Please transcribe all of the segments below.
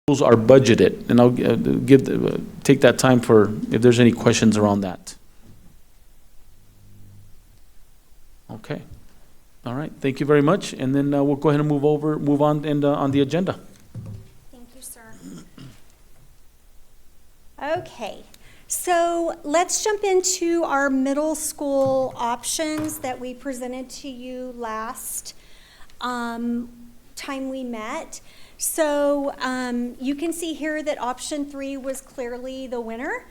schools are budgeted, and I'll take that time for if there's any questions around that. Okay. All right. Thank you very much. And then we'll go ahead and move on and on the agenda. Thank you, sir. Okay. So let's jump into our middle school options that we presented to you last time we met. So you can see here that option 3 was clearly the winner.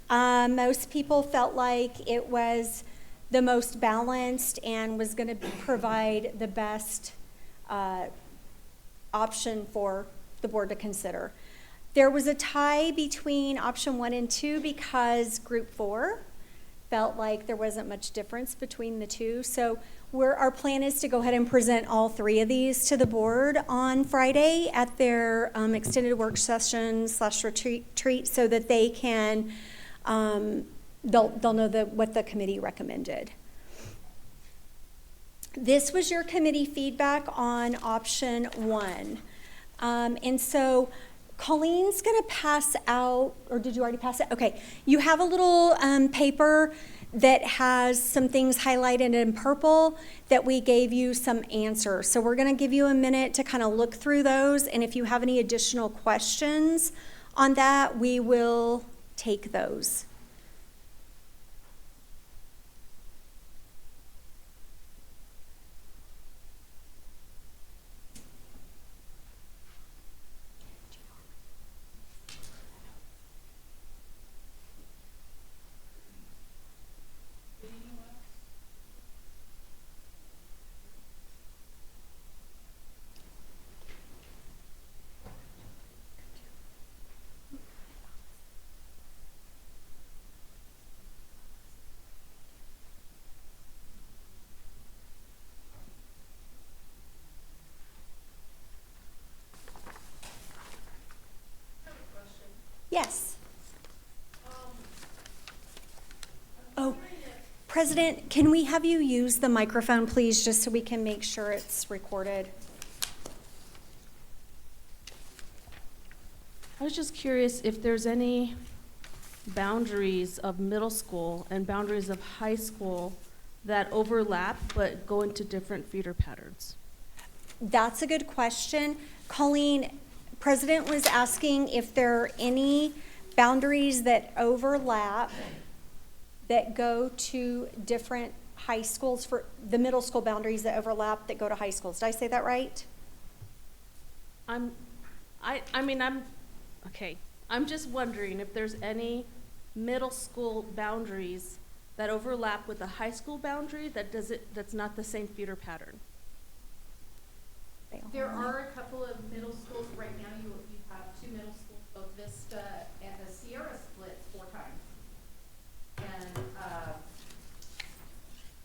Most people felt like it was the most balanced and was going to provide the best option for the board to consider. There was a tie between option 1 and 2 because group 4 felt like there wasn't much difference between the two. So our plan is to go ahead and present all 3 of these to the board on Friday at their extended work session / retreat so that they can, they'll know what the committee recommended. This was your committee feedback on option 1. And so Colleen's going to pass out, or did you already pass it? Okay. You have a little paper that has some things highlighted in purple that we gave you some answers. So we're going to give you a minute to kind of look through those. And if you have any additional questions on that, we will take those. Yes. Oh, President, can we have you use the microphone, please, just so we can make sure it's recorded? I was just curious if there's any boundaries of middle school and boundaries of high school that overlap but go into different feeder patterns. That's a good question. Colleen, President was asking if there are any boundaries that overlap that go to different high schools, for the middle school boundaries that overlap that go to high schools. Did I say that right? Okay. I'm just wondering if there's any middle school boundaries that overlap with the high school boundary that's not the same feeder pattern. There are a couple of middle schools right now. You have 2 middle schools, both Vista and the Sierra split 4 times, and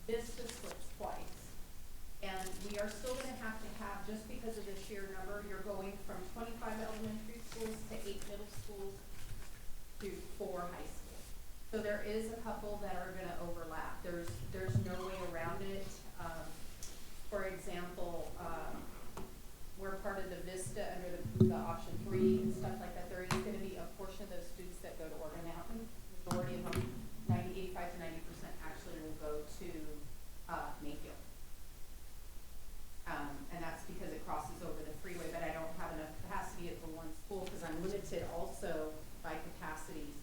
Vista splits twice. And we are still going to have, just because of the sheer number, you're going from 25 elementary schools to 8 middle schools to 4 high schools. So there is a couple that are going to overlap. There's no way around it. For example, we're part of the Vista under the option 3 and stuff like that. There is going to be a portion of those students that go to Organ Mountain. Majority of them, 85 to 90% actually will go to Mayfield. And that's because it crosses over the freeway, but I don't have enough capacity at the one school because I'm limited also by capacities.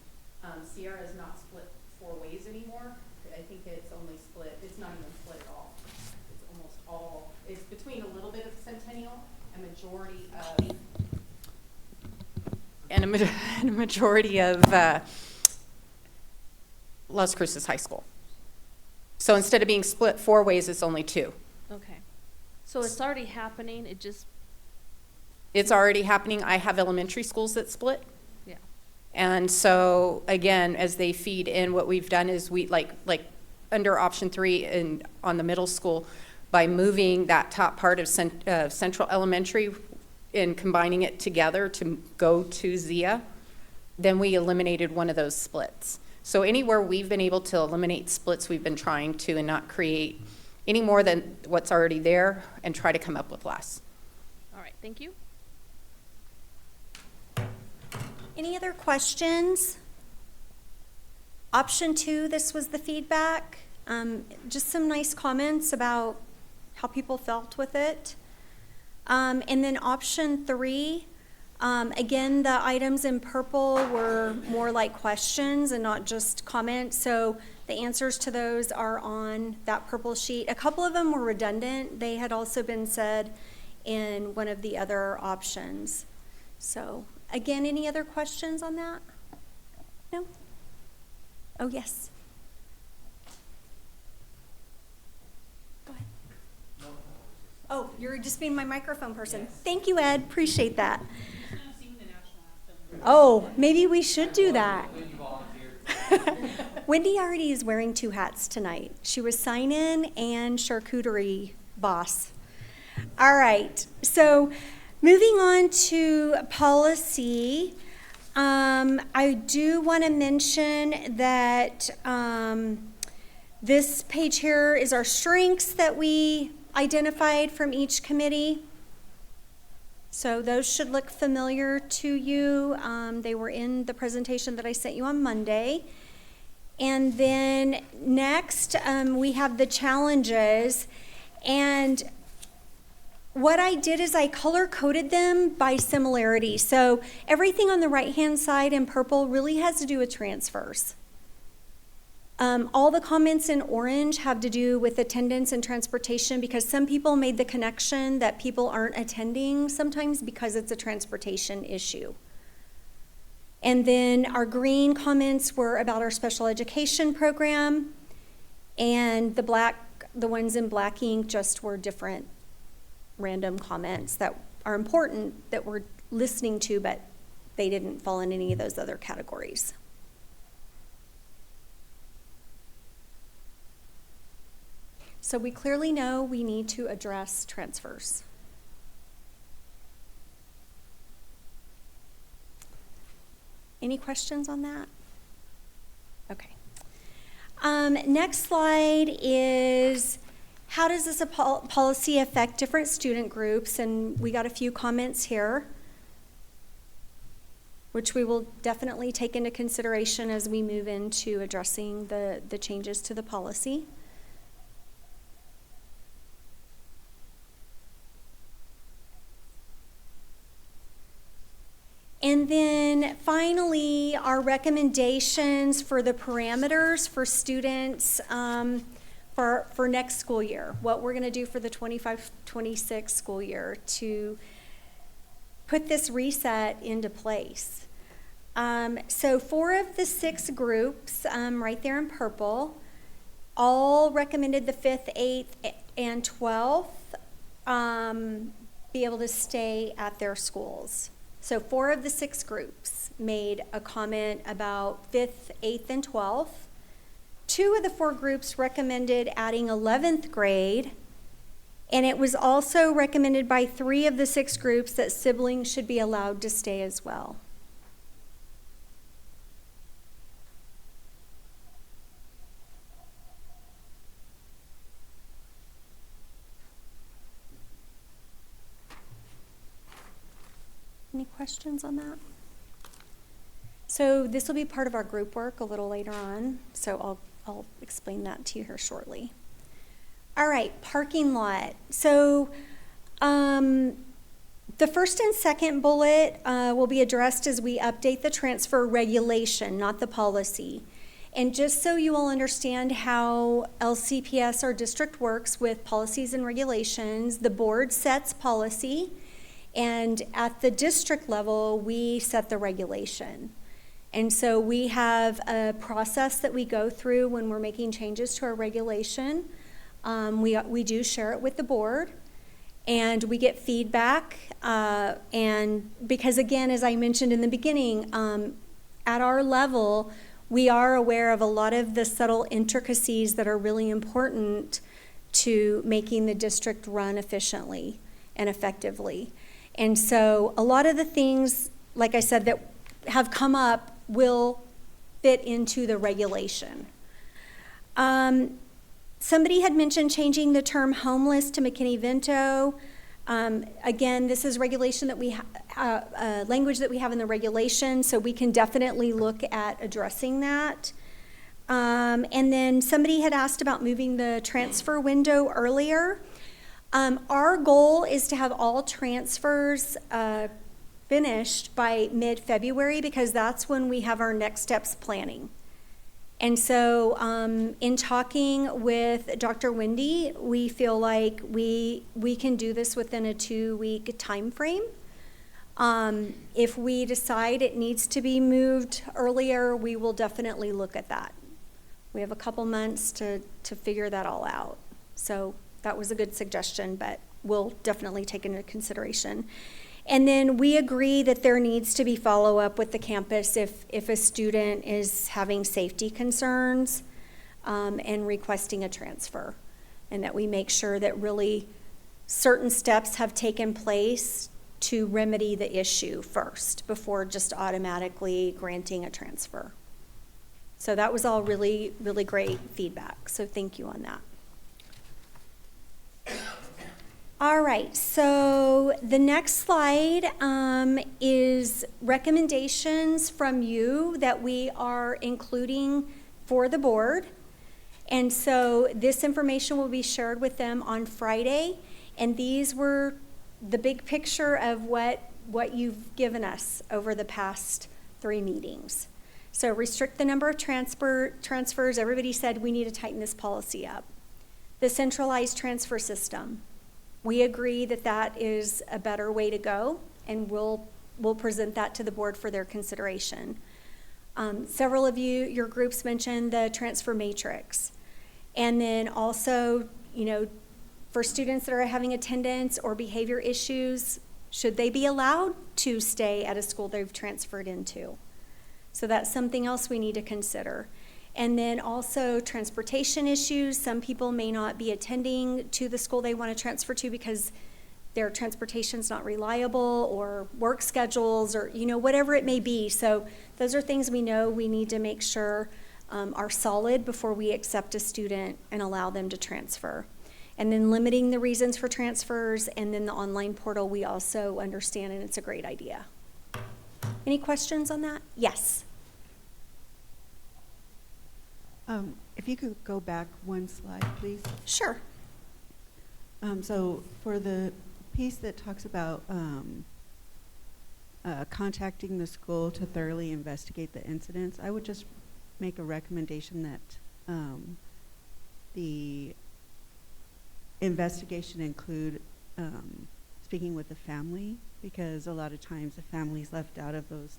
Sierra is not split 4 ways anymore. I think it's only split, it's not even split at all. It's almost all, it's between a little bit of Centennial and a majority of Las Cruces High School. So instead of being split 4 ways, it's only 2. Okay. So it's already happening. It's already happening. I have elementary schools that split. Yeah. And so again, as they feed in, what we've done is we like under option 3 and on the middle school, by moving that top part of Central Elementary and combining it together to go to Zia, then we eliminated one of those splits. So anywhere we've been able to eliminate splits, we've been trying to, and not create any more than what's already there and try to come up with less. All right, thank you. Any other questions? Option 2, this was the feedback. Just some nice comments about how people felt with it. And then option 3, again, the items in purple were more like questions and not just comments. So the answers to those are on that purple sheet. A couple of them were redundant. They had also been said in one of the other options. So again, any other questions on that? No? Oh, yes. Go ahead. Oh, you're just being my microphone person. Yes. Thank you, Ed. Appreciate that. Oh, maybe we should do that. Wendy already is wearing 2 hats tonight. She was sign-in and charcuterie boss. All right. So moving on to policy, I do want to mention that this page here is our strengths that we identified from each committee. So those should look familiar to you. They were in the presentation that I sent you on Monday. And then next, we have the challenges. And what I did is I color-coded them by similarity. So everything on the right-hand side in purple really has to do with transfers. All the comments in orange have to do with attendance and transportation because some people made the connection that people aren't attending sometimes because it's a transportation issue. And then our green comments were about our special education program, and the ones in black ink just were different random comments that are important that we're listening to, but they didn't fall in any of those other categories. So we clearly know we need to address transfers. Any questions on that? Okay. Next slide is how does this policy affect different student groups? And we got a few comments here, which we will definitely take into consideration as we move into addressing the changes to the policy. And then finally, our recommendations for the parameters for students for next school year, what we're going to do for the 25-26 school year to put this reset into place. So 4 of the 6 groups, right there in purple, all recommended the 5th, 8th, and 12th be able to stay at their schools. So 4 of the 6 groups made a comment about 5th, 8th, and 12th. 2 of the 4 groups recommended adding 11th grade, and it was also recommended by 3 of the 6 groups that siblings should be allowed to stay as well. Any questions on that? So this will be part of our group work a little later on, so I'll explain that to you here shortly. All right, parking lot. So the first and second bullet will be addressed as we update the transfer regulation, not the policy. And just so you all understand how LCPS, our district, works with policies and regulations, the board sets policy, and at the district level, we set the regulation. And so we have a process that we go through when we're making changes to our regulation. We do share it with the board, and we get feedback. And because, again, as I mentioned in the beginning, at our level, we are aware of a lot of the subtle intricacies that are really important to making the district run efficiently and effectively. And so a lot of the things, like I said, that have come up will fit into the regulation. Somebody had mentioned changing the term homeless to McKinney-Vento. Again, this is regulation that language that we have in the regulation, so we can definitely look at addressing that. And then somebody had asked about moving the transfer window earlier. Our goal is to have all transfers finished by mid-February because that's when we have our next steps planning. And so in talking with Dr. Wendy, we feel like we can do this within a 2-week time frame. If we decide it needs to be moved earlier, we will definitely look at that. We have a couple months to figure that all out. So that was a good suggestion, but we'll definitely take into consideration. And then we agree that there needs to be follow-up with the campus if a student is having safety concerns and requesting a transfer, and that we make sure that really certain steps have taken place to remedy the issue first before just automatically granting a transfer. So that was all really, really great feedback, so thank you on that. All right, so the next slide is recommendations from you that we are including for the board. And so this information will be shared with them on Friday. And these were the big picture of what you've given us over the past 3 meetings. So restrict the number of transfers. Everybody said we need to tighten this policy up. The centralized transfer system. We agree that that is a better way to go, and we'll present that to the board for their consideration. Several of your groups mentioned the transfer matrix. And then also, for students that are having attendance or behavior issues, should they be allowed to stay at a school they've transferred into? So that's something else we need to consider. And then also transportation issues. Some people may not be attending to the school they want to transfer to because their transportation's not reliable, or work schedules, or whatever it may be. So those are things we know we need to make sure are solid before we accept a student and allow them to transfer. And then limiting the reasons for transfers, and then the online portal we also understand, and it's a great idea. Any questions on that? Yes. If you could go back one slide, please. Sure. So for the piece that talks about contacting the school to thoroughly investigate the incidents, I would just make a recommendation that the investigation include speaking with the family, because a lot of times the family's left out of those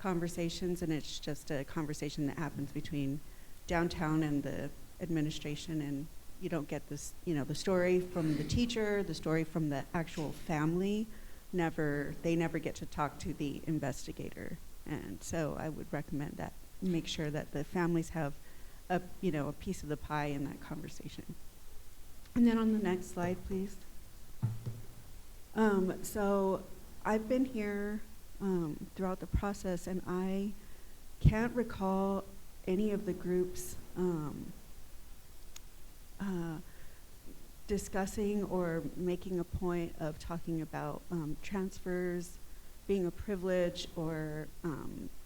conversations, and it's just a conversation that happens between downtown and the administration, and you don't get this, the story from the teacher, the story from the actual family. They never get to talk to the investigator. And so I would recommend that. Make sure that the families have a piece of the pie in that conversation. And then on the next slide, please. So I've been here throughout the process, and I can't recall any of the groups discussing or making a point of talking about transfers being a privilege, or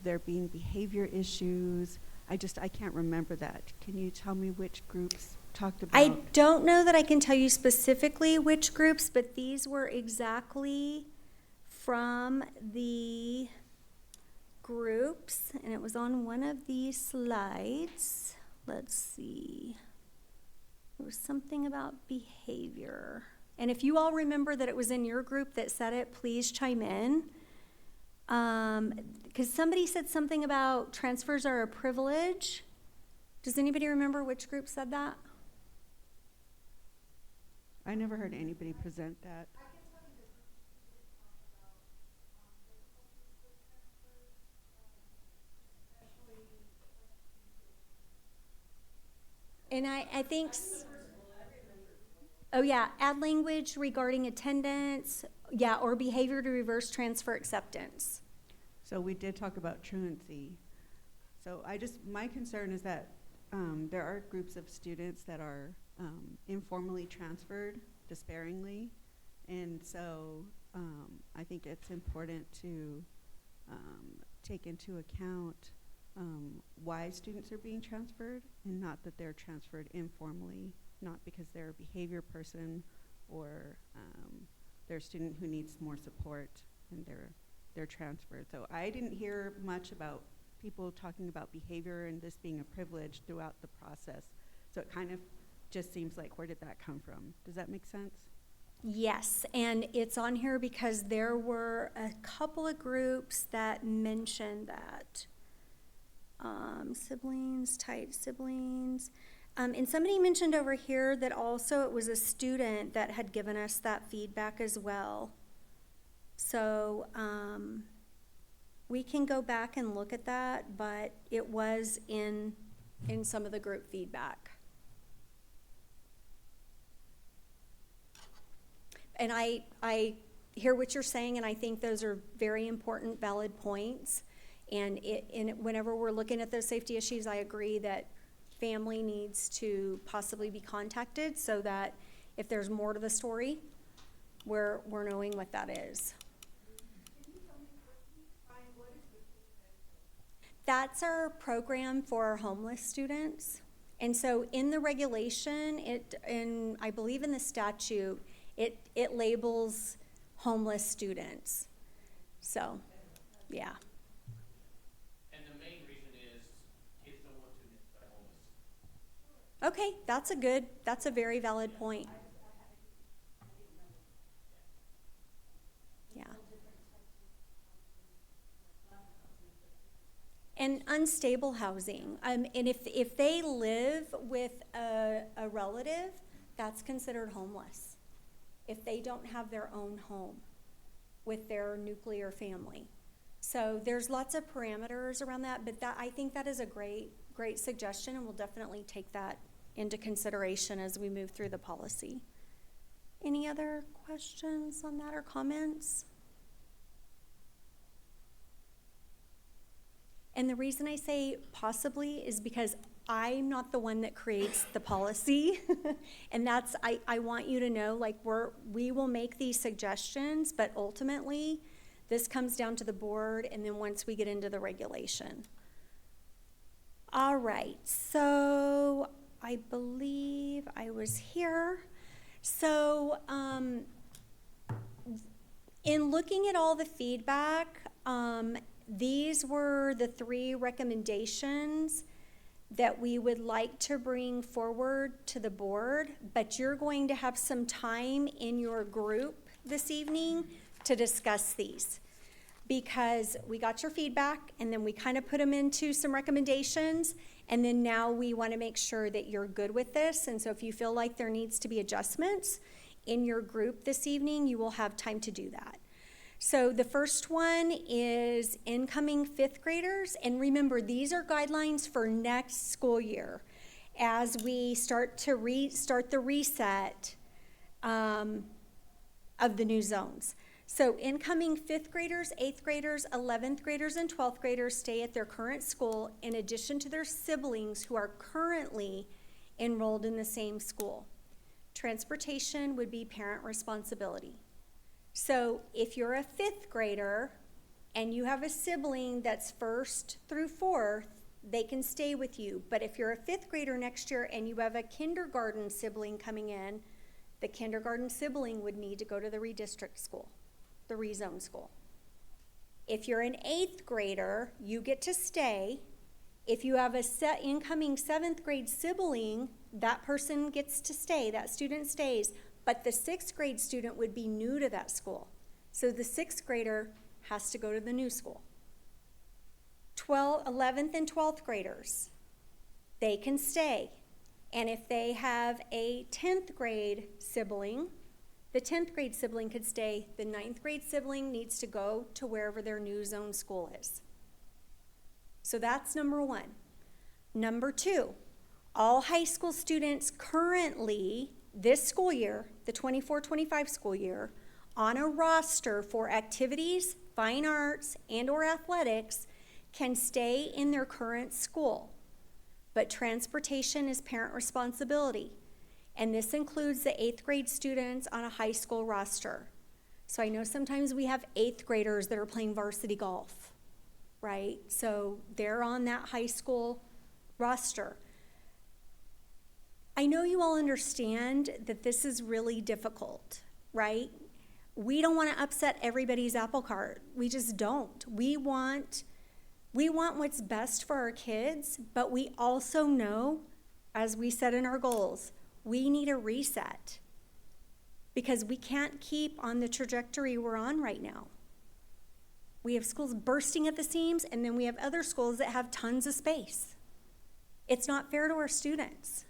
there being behavior issues. I can't remember that. Can you tell me which groups talked about? I don't know that I can tell you specifically which groups, but these were exactly from the groups, and it was on one of these slides. Let's see. There was something about behavior. And if you all remember that it was in your group that said it, please chime in. Because somebody said something about transfers are a privilege. Does anybody remember which group said that? I never heard anybody present that. And I think, oh yeah, add language regarding attendance, yeah, or behavior to reverse transfer acceptance. So we did talk about truancy. So my concern is that there are groups of students that are informally transferred, despairingly, And so I think it's important to take into account why students are being transferred, and not that they're transferred informally, not because they're a behavior person or they're a student who needs more support and they're transferred. So I didn't hear much about people talking about behavior and this being a privilege throughout the process. So it kind of just seems like, where did that come from? Does that make sense? Yes, and it's on here because there were a couple of groups that mentioned that. Siblings, tight siblings. And somebody mentioned over here that also it was a student that had given us that feedback as well. So we can go back and look at that, but it was in some of the group feedback. And I hear what you're saying, and I think those are very important, valid points. And whenever we're looking at those safety issues, I agree that family needs to possibly be contacted so that if there's more to the story, we're knowing what that is. That's our program for our homeless students. And so in the regulation, and I believe in the statute, it labels homeless students. So, yeah. And the main reason is kids don't want to get homeless. Okay, that's a very valid point. Yeah. And unstable housing. And if they live with a relative, that's considered homeless. If they don't have their own home with their nuclear family. So there's lots of parameters around that, but I think that is a great suggestion, and we'll definitely take that into consideration as we move through the policy. Any other questions on that or comments? And the reason I say possibly is because I'm not the one that creates the policy. And that's, I want you to know, like, we will make these suggestions, but ultimately this comes down to the board, and then once we get into the regulation. All right, so I believe I was here. So in looking at all the feedback, these were the 3 recommendations that we would like to bring forward to the board, but you're going to have some time in your group this evening to discuss these, because we got your feedback and then we kind of put them into some recommendations, and then now we want to make sure that you're good with this. And so if you feel like there needs to be adjustments in your group this evening, you will have time to do that. So the first one is incoming 5th graders. And remember, these are guidelines for next school year as we start to restart the reset of the new zones. So incoming 5th graders, 8th graders, 11th graders, and 12th graders stay at their current school in addition to their siblings who are currently enrolled in the same school. Transportation would be parent responsibility. So if you're a 5th grader and you have a sibling that's 1st through 4th, they can stay with you. But if you're a 5th grader next year and you have a kindergarten sibling coming in, the kindergarten sibling would need to go to the redistrict school, the rezone school. If you're an 8th grader, you get to stay. If you have a incoming 7th grade sibling, that person gets to stay, that student stays. But the 6th grade student would be new to that school. So the 6th grader has to go to the new school. 11th and 12th graders, they can stay. And if they have a 10th grade sibling, the 10th grade sibling could stay. The 9th grade sibling needs to go to wherever their new zone school is. So that's number 1. Number 2, all high school students currently this school year, the 24-25 school year, on a roster for activities, fine arts, and/or athletics can stay in their current school. But transportation is parent responsibility. And this includes the 8th grade students on a high school roster. So I know sometimes we have 8th graders that are playing varsity golf, right? So they're on that high school roster. I know you all understand that this is really difficult, right? We don't want to upset everybody's apple cart. We just don't. We want what's best for our kids, but we also know, as we said in our goals, we need a reset because we can't keep on the trajectory we're on right now. We have schools bursting at the seams, and then we have other schools that have tons of space. It's not fair to our students.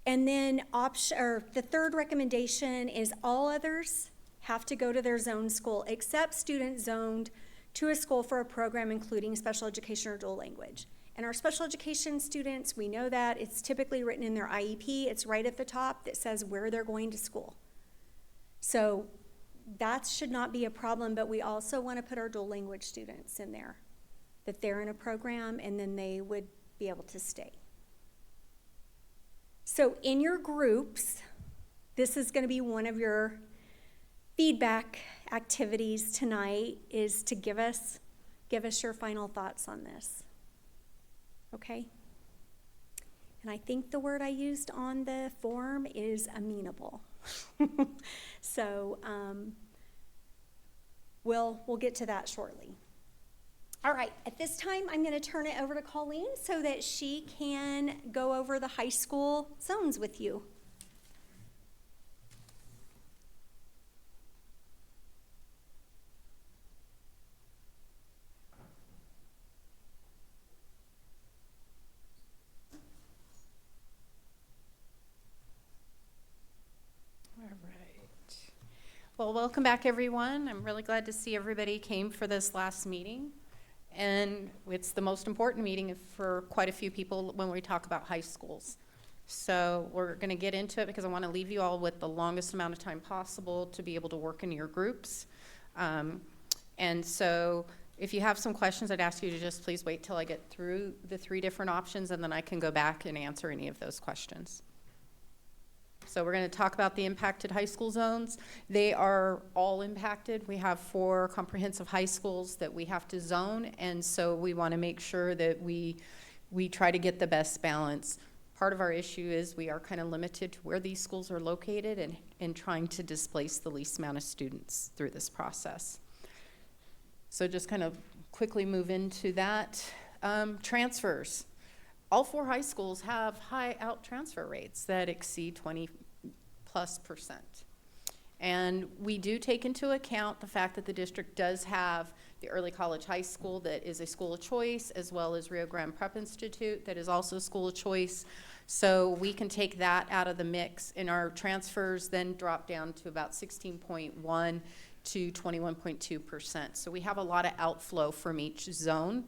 And then the third recommendation is all others have to go to their zone school, except students zoned to a school for a program including special education or dual language. And our special education students, we know that. It's typically written in their IEP. It's right at the top that says where they're going to school. So that should not be a problem, but we also want to put our dual language students in there, that they're in a program and then they would be able to stay. So in your groups, this is going to be one of your feedback activities tonight, is to give us your final thoughts on this. Okay? And I think the word I used on the form is amenable. So we'll get to that shortly. All right, at this time, I'm going to turn it over to Colleen so that she can go over the high school zones with you. All right. Well, welcome back, everyone. I'm really glad to see everybody came for this last meeting. And it's the most important meeting for quite a few people when we talk about high schools. So we're going to get into it because I want to leave you all with the longest amount of time possible to be able to work in your groups. And so if you have some questions, I'd ask you to just please wait till I get through the 3 different options, and then I can go back and answer any of those questions. So we're going to talk about the impacted high school zones. They are all impacted. We have 4 comprehensive high schools that we have to zone, and so we want to make sure that we try to get the best balance. Part of our issue is we are kind of limited to where these schools are located and trying to displace the least amount of students through this process. So just kind of quickly move into that. Transfers. All 4 high schools have high out transfer rates that exceed 20+%. And we do take into account the fact that the district does have the early college high school that is a school of choice, as well as Rio Grande Prep Institute that is also a school of choice. So we can take that out of the mix, and our transfers then drop down to about 16.1 to 21.2%. So we have a lot of outflow from each zone.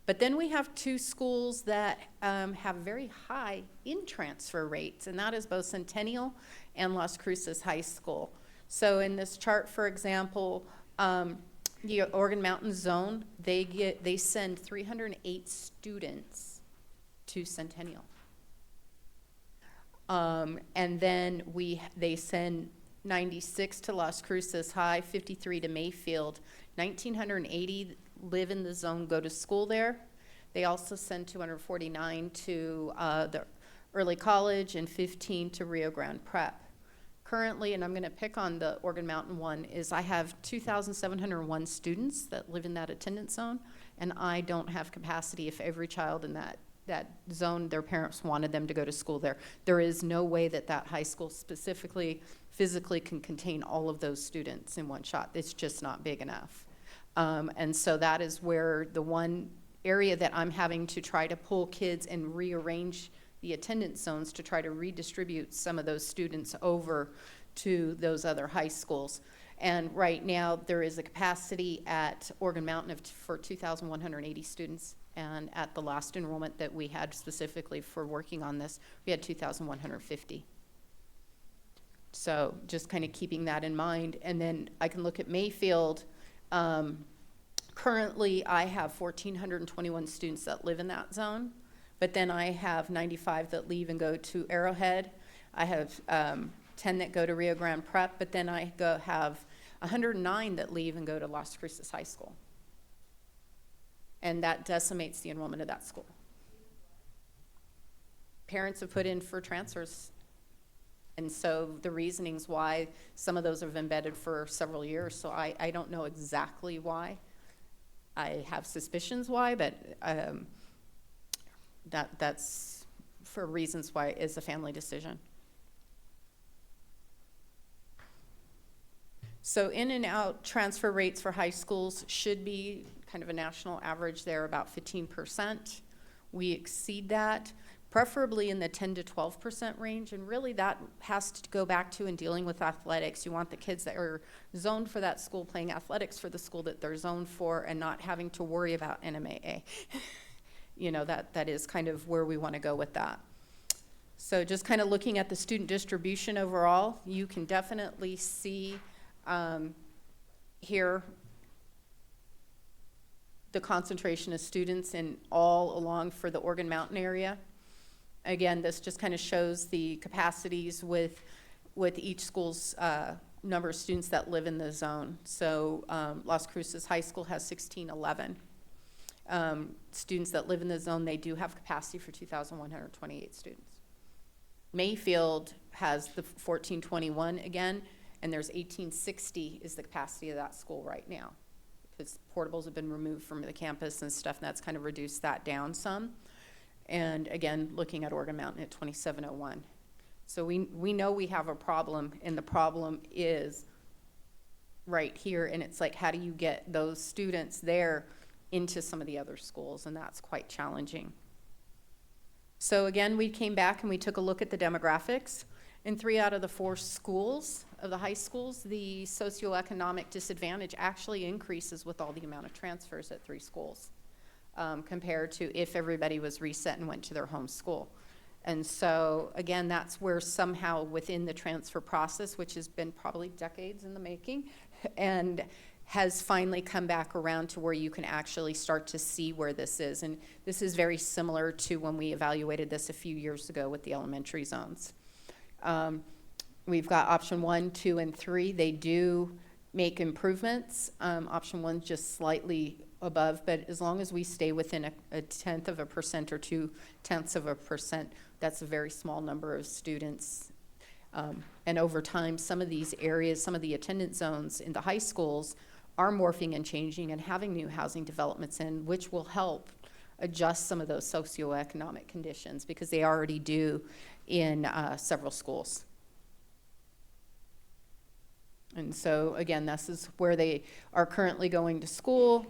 But then we have 2 schools that have very high in-transfer rates, and that is both Centennial and Las Cruces High School. So in this chart, for example, the Organ Mountain Zone, they send 308 students to Centennial. And then they send 96 to Las Cruces High, 53 to Mayfield. 1,980 live in the zone, go to school there. They also send 249 to the early college and 15 to Rio Grande Prep. Currently, and I'm going to pick on the Organ Mountain one, is I have 2,701 students that live in that attendance zone, and I don't have capacity if every child in that zone, their parents wanted them to go to school there. There is no way that high school specifically, physically can contain all of those students in one shot. It's just not big enough. And so that is where the one area that I'm having to try to pull kids and rearrange the attendance zones to try to redistribute some of those students over to those other high schools. And right now there is a capacity at Organ Mountain for 2,180 students. And at the last enrollment that we had specifically for working on this, we had 2,150. So just kind of keeping that in mind. And then I can look at Mayfield. Currently, I have 1,421 students that live in that zone. but then I have 95 that leave and go to Arrowhead. I have 10 that go to Rio Grande Prep, but then I have 109 that leave and go to Las Cruces High School. And that decimates the enrollment of that school. Parents have put in for transfers. And so the reasonings why some of those have embedded for several years. So I don't know exactly why. I have suspicions why, but that's for reasons why it's a family decision. So in and out transfer rates for high schools should be kind of a national average there, about 15%. We exceed that, preferably in the 10 to 12% range, and really that has to go back to in dealing with athletics. You want the kids that are zoned for that school playing athletics for the school that they're zoned for and not having to worry about NMAA. You know, that is kind of where we want to go with that. So just kind of looking at the student distribution overall, you can definitely see here the concentration of students in all along for the Organ Mountain area. Again, this just kind of shows the capacities with each school's number of students that live in the zone. So Las Cruces High School has 1611. Students that live in the zone, they do have capacity for 2,128 students. Mayfield has the 1421 again, and there's 1860 is the capacity of that school right now, because portables have been removed from the campus and stuff, and that's kind of reduced that down some. And again, looking at Organ Mountain at 2701. So we know we have a problem, and the problem is right here, and it's like, how do you get those students there into some of the other schools, and that's quite challenging. So again, we came back and we took a look at the demographics. In 3 out of the 4 schools of the high schools, the socioeconomic disadvantage actually increases with all the amount of transfers at 3 schools, compared to if everybody was reset and went to their home school. And so again, that's where somehow within the transfer process, which has been probably decades in the making, and has finally come back around to where you can actually start to see where this is. And this is very similar to when we evaluated this a few years ago with the elementary zones. We've got option 1, 2, and 3. They do make improvements. Option 1 just slightly above, but as long as we stay within a 0.1% or 0.2%, that's a very small number of students. And over time, some of these areas, some of the attendance zones in the high schools are morphing and changing and having new housing developments in, which will help adjust some of those socioeconomic conditions, because they already do in several schools. And so again, this is where they are currently going to school.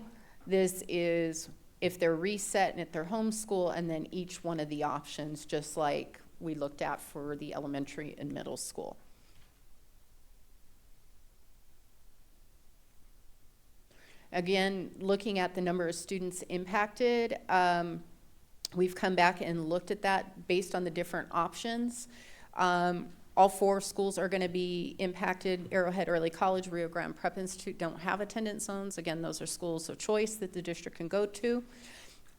This is if they're reset and at their home school, and then each one of the options, just like we looked at for the elementary and middle school. Again, looking at the number of students impacted, we've come back and looked at that based on the different options. All 4 schools are going to be impacted. Arrowhead Early College, Rio Grande Prep Institute don't have attendance zones. Again, those are schools of choice that the district can go to.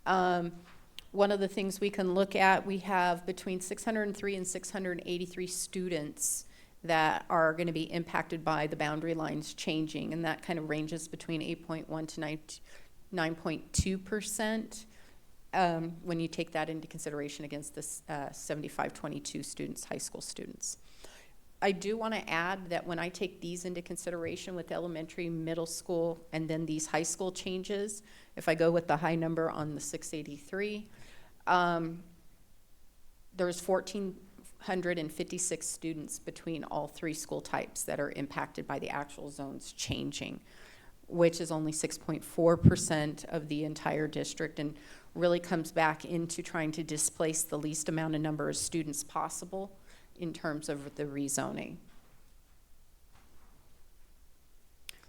One of the things we can look at, we have between 603 and 683 students that are going to be impacted by the boundary lines changing, and that kind of ranges between 8.1 to 9.2%. When you take that into consideration against the 7522 students, high school students. I do want to add that when I take these into consideration with elementary, middle school, and then these high school changes, if I go with the high number on the 683, there's 1,456 students between all 3 school types that are impacted by the actual zones changing, which is only 6.4% of the entire district, and really comes back into trying to displace the least amount of number of students possible in terms of the rezoning.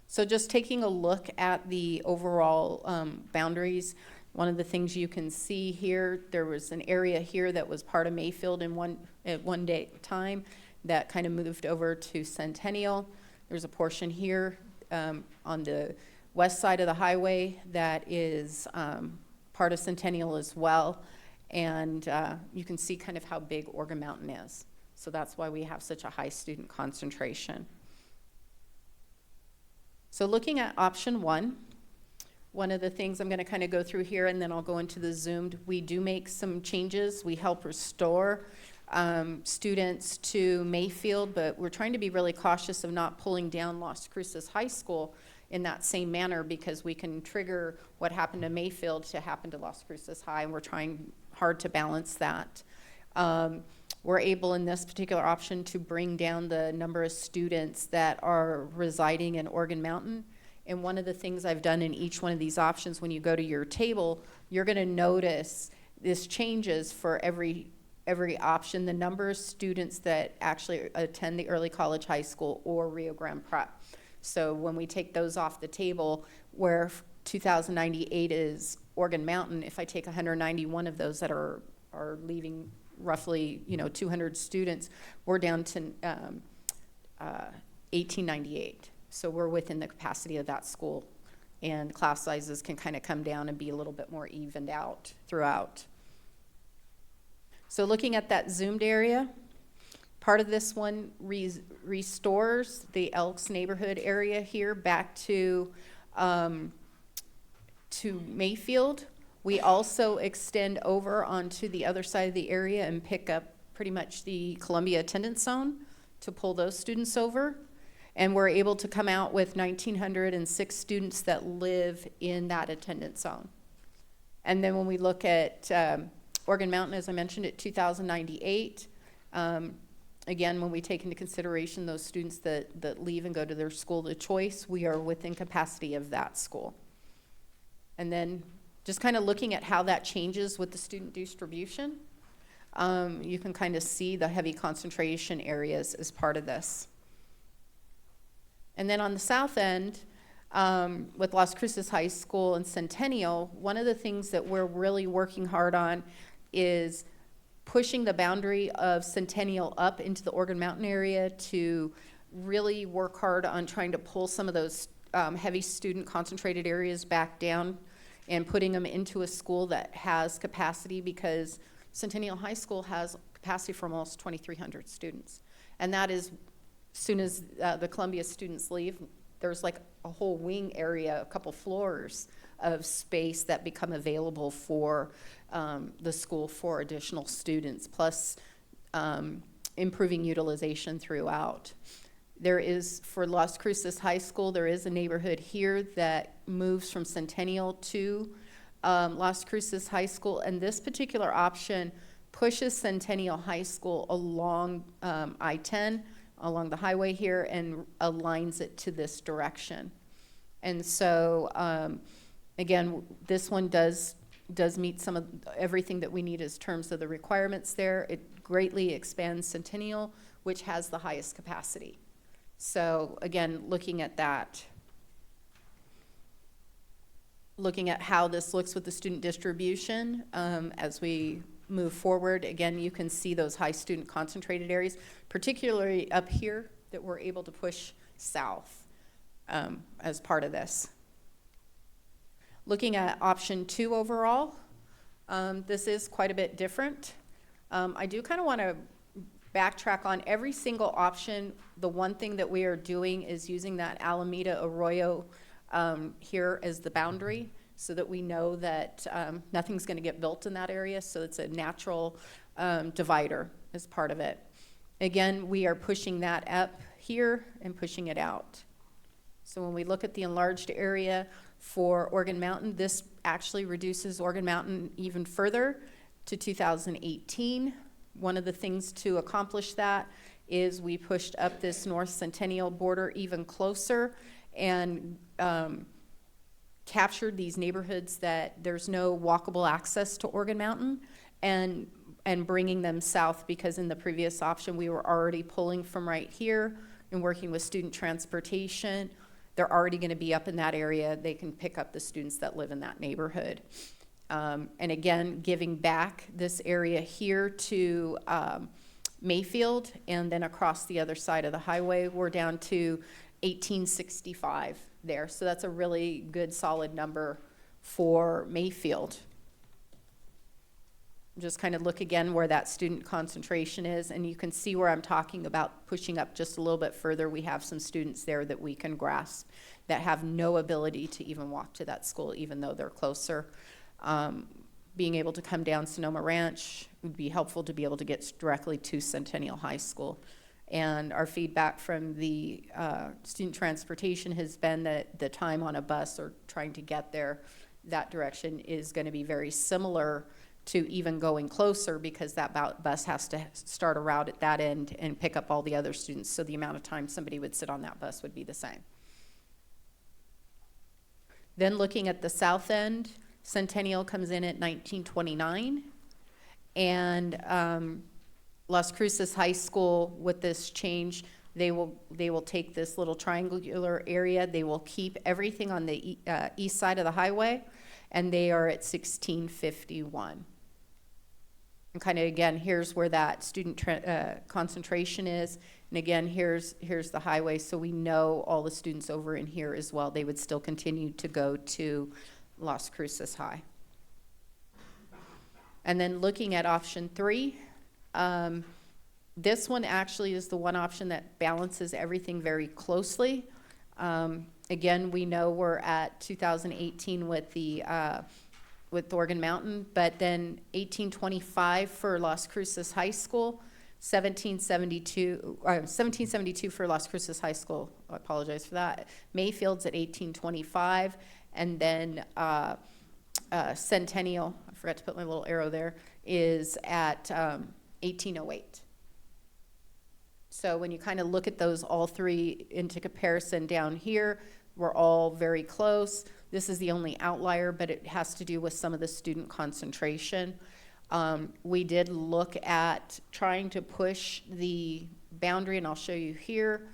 So just taking a look at the overall boundaries, one of the things you can see here, there was an area here that was part of Mayfield at one day time that kind of moved over to Centennial. There's a portion here on the west side of the highway that is part of Centennial as well. And you can see kind of how big Organ Mountain is. So that's why we have such a high student concentration. So looking at option one of the things I'm going to kind of go through here, and then I'll go into the zoomed, we do make some changes. We help restore students to Mayfield, but we're trying to be really cautious of not pulling down Las Cruces High School in that same manner, because we can trigger what happened to Mayfield to happen to Las Cruces High, and we're trying hard to balance that. We're able in this particular option to bring down the number of students that are residing in Organ Mountain. And one of the things I've done in each one of these options, when you go to your table, you're going to notice this changes for every option, the number of students that actually attend the early college high school or Rio Grande Prep. So when we take those off the table, where 2,098 is Organ Mountain, if I take 191 of those that are leaving roughly 200 students, we're down to 1898. So we're within the capacity of that school, and class sizes can kind of come down and be a little bit more evened out throughout. So looking at that zoomed area, part of this one restores the Elks neighborhood area here back to Mayfield. We also extend over onto the other side of the area and pick up pretty much the Columbia attendance zone to pull those students over. And we're able to come out with 1,906 students that live in that attendance zone. And then when we look at Organ Mountain, as I mentioned, at 2,098, again, when we take into consideration those students that leave and go to their school of choice, we are within capacity of that school. And then just kind of looking at how that changes with the student distribution, you can kind of see the heavy concentration areas as part of this. And then on the south end, with Las Cruces High School and Centennial, one of the things that we're really working hard on is pushing the boundary of Centennial up into the Organ Mountain area to really work hard on trying to pull some of those heavy student concentrated areas back down and putting them into a school that has capacity, because Centennial High School has capacity for almost 2,300 students. And that is, as soon as the Columbia students leave, there's like a whole wing area, a couple floors of space that become available for the school for additional students, plus improving utilization throughout. There is, for Las Cruces High School, there is a neighborhood here that moves from Centennial to Las Cruces High School, and this particular option pushes Centennial High School along I-10, along the highway here, and aligns it to this direction. And so, again, this one does meet some of everything that we need as terms of the requirements there. It greatly expands Centennial, which has the highest capacity. So again, looking at that, looking at how this looks with the student distribution as we move forward, again, you can see those high student concentrated areas, particularly up here, that we're able to push south as part of this. Looking at option 2 overall, this is quite a bit different. I do kind of want to backtrack on every single option. The one thing that we are doing is using that Alameda Arroyo here as the boundary, so that we know that nothing's going to get built in that area, so it's a natural divider as part of it. Again, we are pushing that up here and pushing it out. So when we look at the enlarged area for Organ Mountain, this actually reduces Organ Mountain even further to 2018. One of the things to accomplish that is we pushed up this North Centennial border even closer and captured these neighborhoods that there's no walkable access to Organ Mountain, and bringing them south, because in the previous option we were already pulling from right here and working with student transportation. They're already going to be up in that area. They can pick up the students that live in that neighborhood. And again, giving back this area here to Mayfield, and then across the other side of the highway, we're down to 1865 there. So that's a really good solid number for Mayfield. just kind of look again where that student concentration is, and you can see where I'm talking about pushing up just a little bit further. We have some students there that we can grasp that have no ability to even walk to that school, even though they're closer. Being able to come down Sonoma Ranch would be helpful to be able to get directly to Centennial High School. And our feedback from the student transportation has been that the time on a bus or trying to get there that direction is going to be very similar to even going closer, because that bus has to start a route at that end and pick up all the other students. So the amount of time somebody would sit on that bus would be the same. Then looking at the south end, Centennial comes in at 1929. And Las Cruces High School, with this change, they will take this little triangular area. They will keep everything on the east side of the highway, and they are at 1651. And kind of, again, here's where that student concentration is. And again, here's the highway, so we know all the students over in here as well. They would still continue to go to Las Cruces High. And then looking at option 3, this one actually is the one option that balances everything very closely. Again, we know we're at 2018 with Organ Mountain, but then 1825 for Las Cruces High School, 1772 for Las Cruces High School. I apologize for that. Mayfield's at 1825, and then Centennial, I forgot to put my little arrow there, is at 1808. So when you kind of look at those all three into comparison down here, we're all very close. This is the only outlier, but it has to do with some of the student concentration. We did look at trying to push the boundary, and I'll show you here,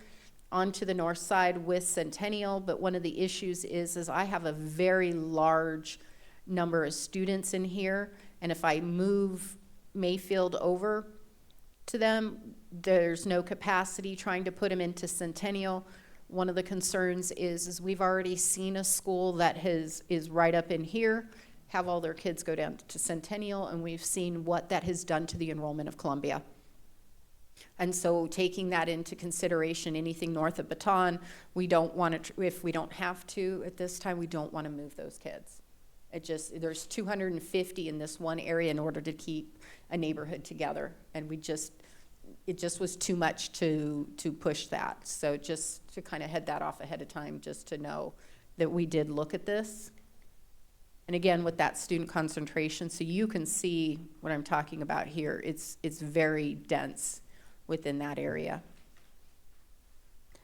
onto the north side with Centennial, but one of the issues is I have a very large number of students in here, and if I move Mayfield over to them, there's no capacity trying to put them into Centennial. One of the concerns is we've already seen a school that is right up in here, have all their kids go down to Centennial, and we've seen what that has done to the enrollment of Columbia. And so taking that into consideration, anything north of Baton, we don't want to, if we don't have to at this time, we don't want to move those kids. There's 250 in this one area in order to keep a neighborhood together. And it just was too much to push that. So just to kind of head that off ahead of time, just to know that we did look at this. And again, with that student concentration, so you can see what I'm talking about here. It's very dense within that area.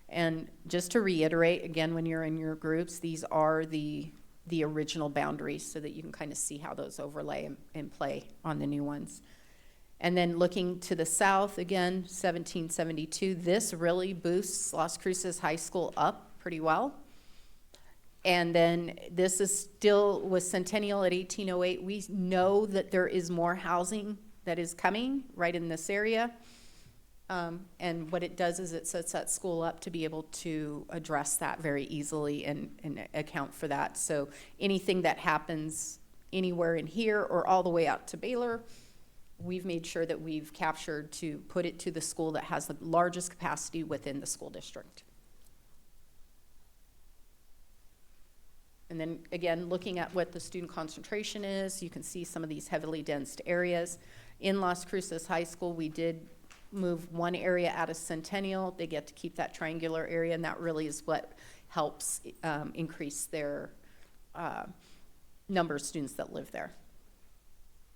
And just to reiterate, again, when you're in your groups, these are the original boundaries so that you can kind of see how those overlay and play on the new ones. And then looking to the south, again, 1772, this really boosts Las Cruces High School up pretty well. And then this is still with Centennial at 1808. We know that there is more housing that is coming right in this area. And what it does is it sets that school up to be able to address that very easily and account for that. So anything that happens anywhere in here or all the way out to Baylor, we've made sure that we've captured to put it to the school that has the largest capacity within the school district. And then again, looking at what the student concentration is, you can see some of these heavily dense areas. In Las Cruces High School, we did move one area out of Centennial. They get to keep that triangular area, and that really is what helps increase their number of students that live there.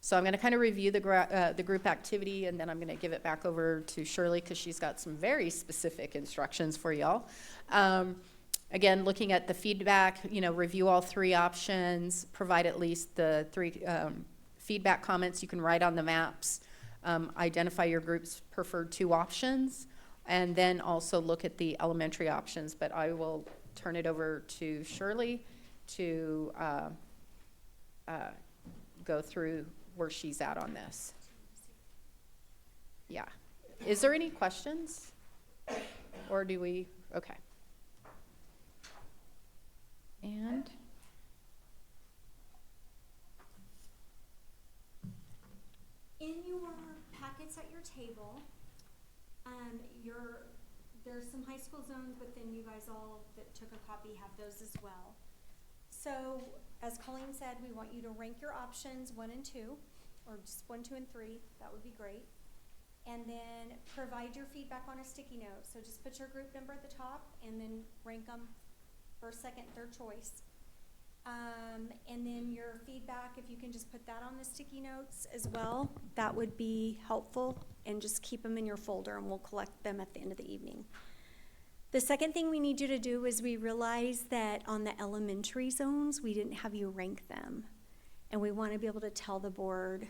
So I'm going to kind of review the group activity, and then I'm going to give it back over to Shirley because she's got some very specific instructions for y'all. Again, looking at the feedback, review all three options, provide at least the three feedback comments you can write on the maps, identify your group's preferred two options, and then also look at the elementary options. But I will turn it over to Shirley to go through where she's at on this. Yeah. Is there any questions? Or do we? Okay. And In your packets at your table, there's some high school zones, but then you guys all that took a copy have those as well. So, as Colleen said, we want you to rank your options 1 and 2, or just 1, 2, and 3. That would be great. And then provide your feedback on a sticky note. So just put your group number at the top and then rank them first, second, third choice. And then your feedback, if you can just put that on the sticky notes as well, that would be helpful. And just keep them in your folder and we'll collect them at the end of the evening. The second thing we need you to do is we realize that on the elementary zones, we didn't have you rank them. And we want to be able to tell the board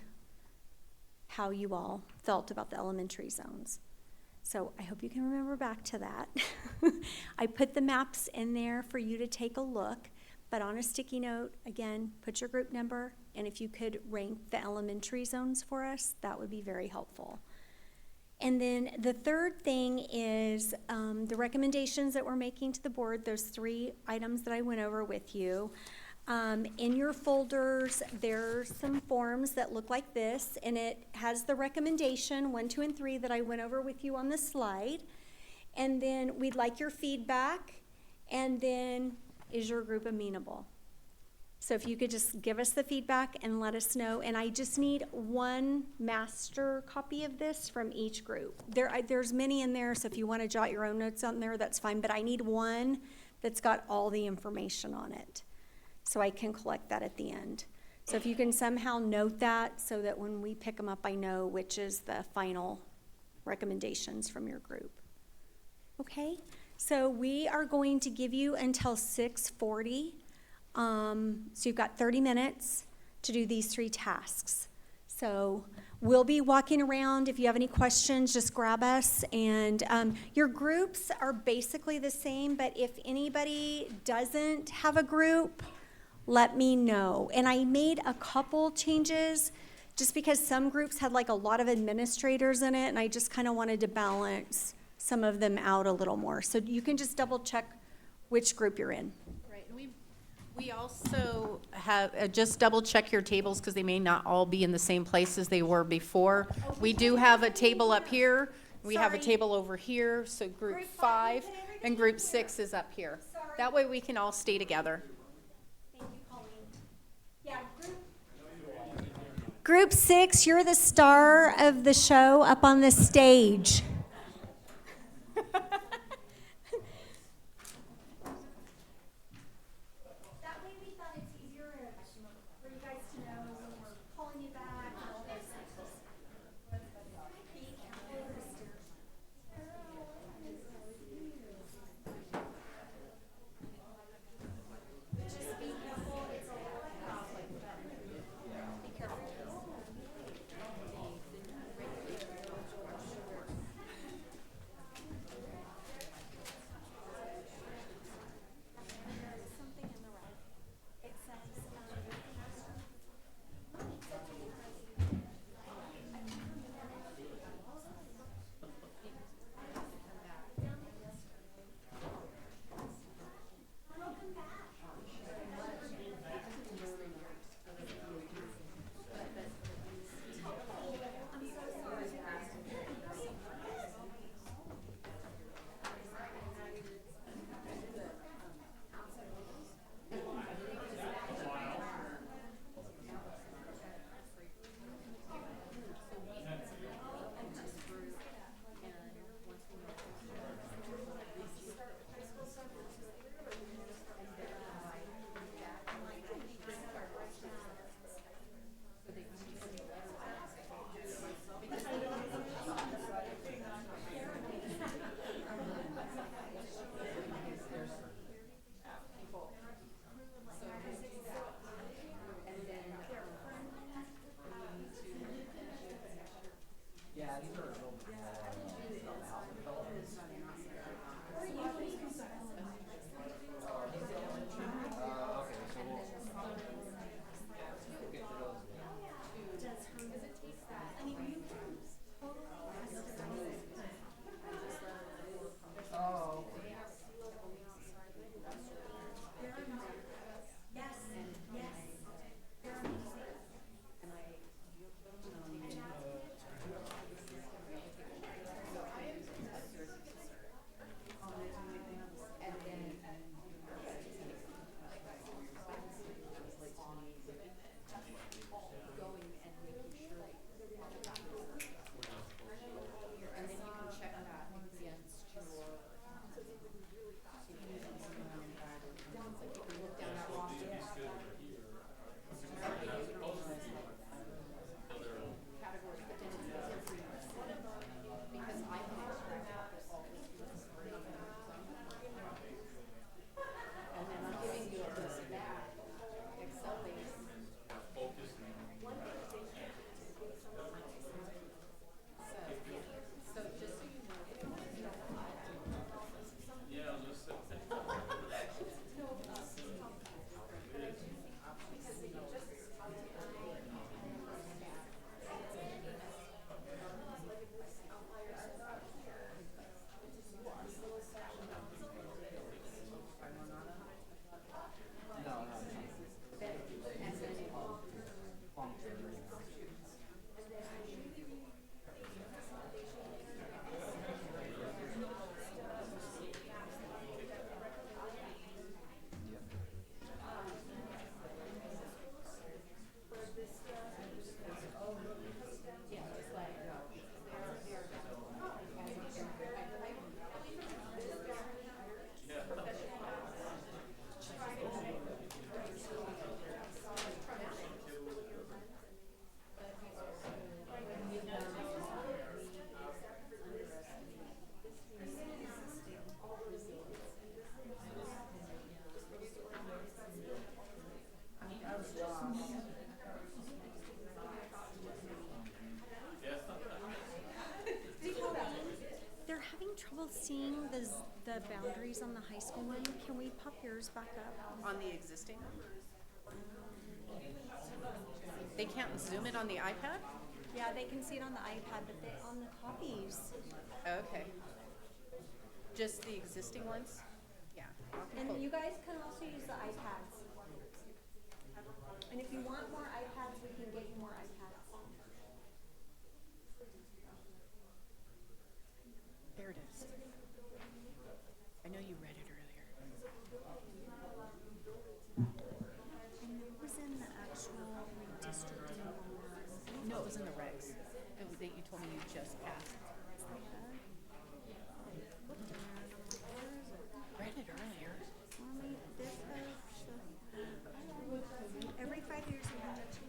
how you all felt about the elementary zones. So I hope you can remember back to that. I put the maps in there for you to take a look, but on a sticky note, again, put your group number, and if you could rank the elementary zones for us, that would be very helpful. And then the third thing is the recommendations that we're making to the board, those 3 items that I went over with you. In your folders, there's some forms that look like this, and it has the recommendation 1, 2, and 3 that I went over with you on the slide. And then we'd like your feedback, and then is your group amenable? So if you could just give us the feedback and let us know, and I just need 1 master copy of this from each group. There's many in there, so if you want to jot your own notes on there, that's fine, but I need 1 that's got all the information on it, so I can collect that at the end. So if you can somehow note that so that when we pick them up, I know which is the final recommendations from your group. Okay, so we are going to give you until 6:40. So you've got 30 minutes to do these 3 tasks. So we'll be walking around. If you have any questions, just grab us. And your groups are basically the same, but if anybody doesn't have a group, let me know. And I made a couple changes just because some groups had like a lot of administrators in it, and I just kind of wanted to balance some of them out a little more. So you can just double check which group you're in. Right, and we also have, just double check your tables because they may not all be in the same place as they were before. We do have a table up here, we have a Sorry. table over here, so group Group 5 5, we put everything and group up 6 here. is up here. Sorry. That way we can all stay together. Thank you, Colleen. Yeah, Group 6, you're the star of the show up on the stage. That way we thought it's easier for you guys to know when we're calling you back and all those things. Be careful of the stairs. Just be careful, it's a little be careful. seeing the boundaries on the high school one? Can we pop yours back up? On the existing? They can't zoom it on the iPad? Yeah, they can see it on the iPad, but on the copies. Okay. Just the existing ones? Yeah. And you guys can also use the iPads. And if you want more iPads, we can get you more iPads. There it is. I know you read it earlier. And it was in the actual redistricting one. No, it was in the regs. It was that you told me you just passed. Read it earlier. Mommy, this has every 5 years we have to.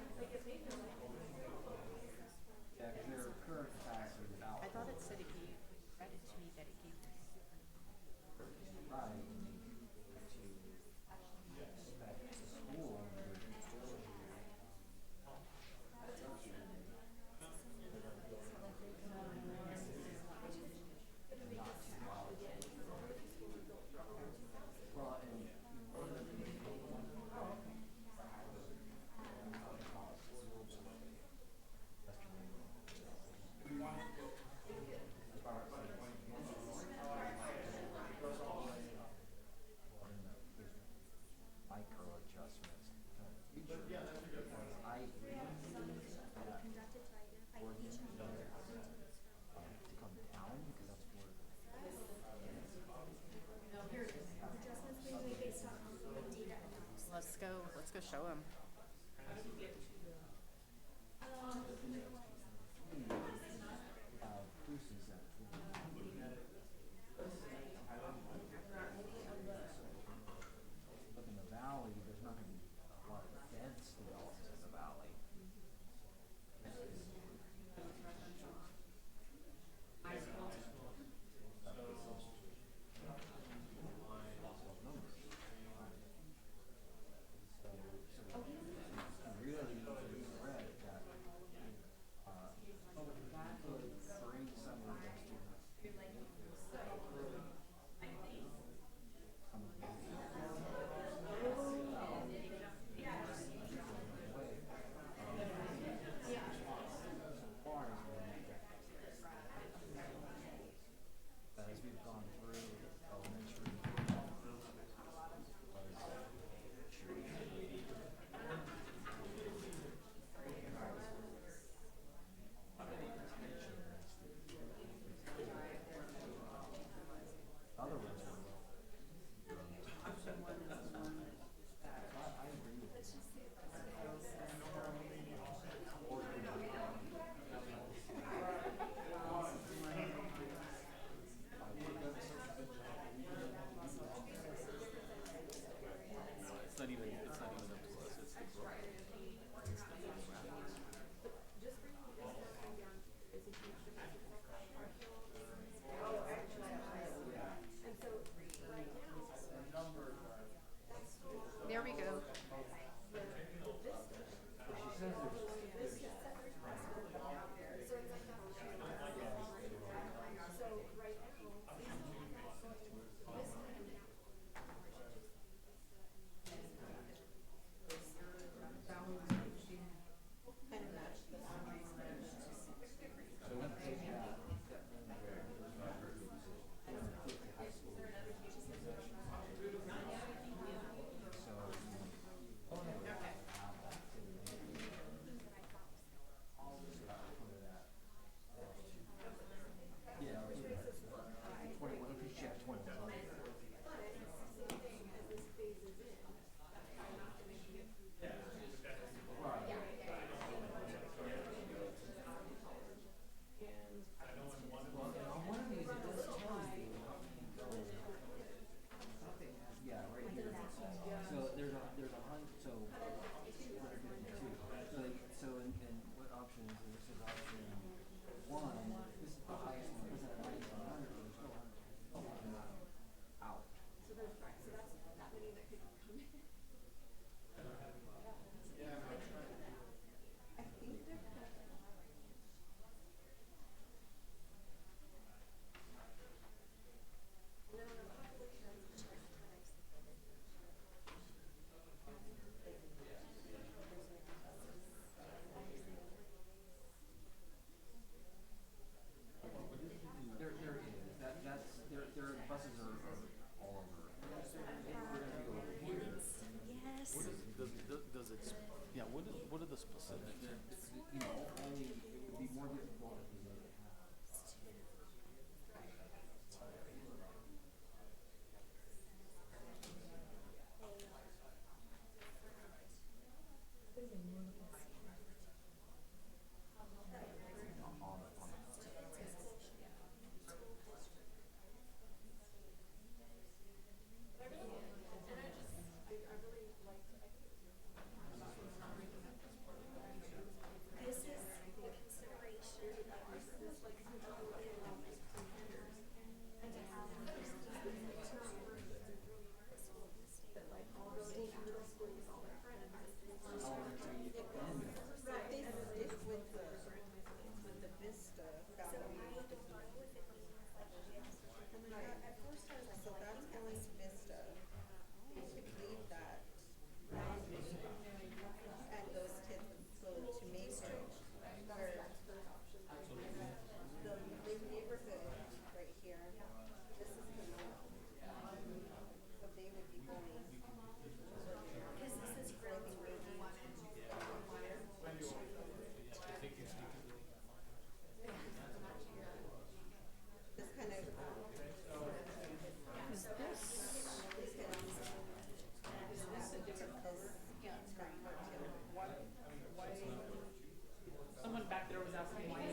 Someone back there was asking why.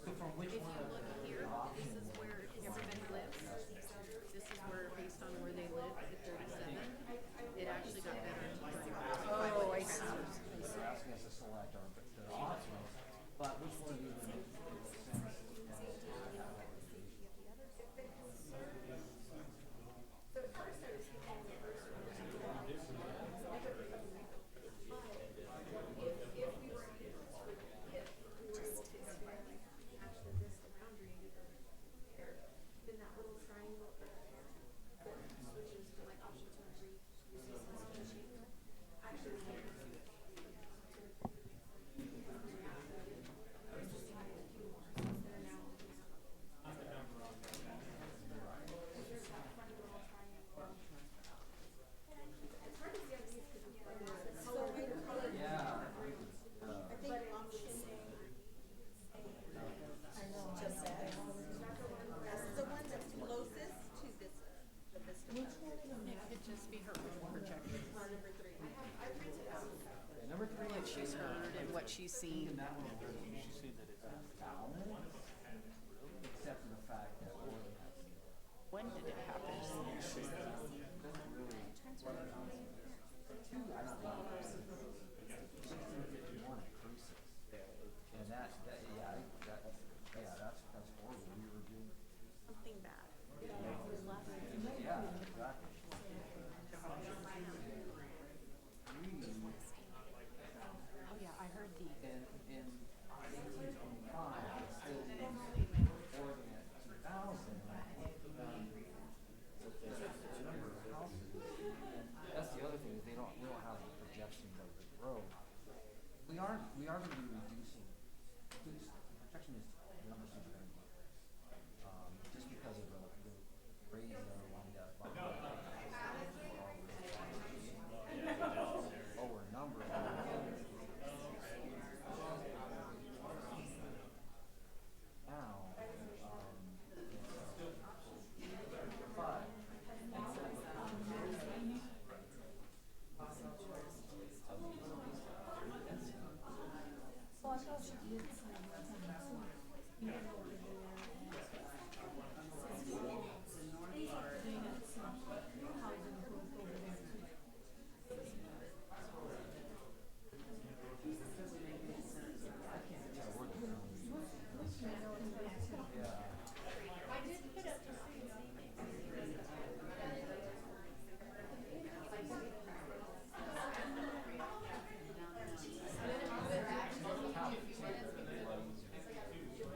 So from which If one? you look here, this is where everybody lives. This is where, based on where they live, the 37, it actually got better to 35. Oh, I see. They're asking us to select their options, but which one of these would make sense? Actually, this boundary here, then that little triangle switches to like option 2 and 3. You see some switching? Actually, it could just be her projection. Number three, What she's heard and what she's seen. that one, she's saying that it's down, except for the fact that Oregon has. When did it happen? Doesn't really. Two, I don't know. One increases. And that's horrible. We were doing. Something bad. Yeah, exactly. Oh, yeah, I heard the. In 1825, it's still Oregon at 2,000. That's the other thing, is we don't have the projections of the growth. We are going to be reducing. The projection is the numbers are going to decrease, just because of the raise that are lined up. Lower number. Now, but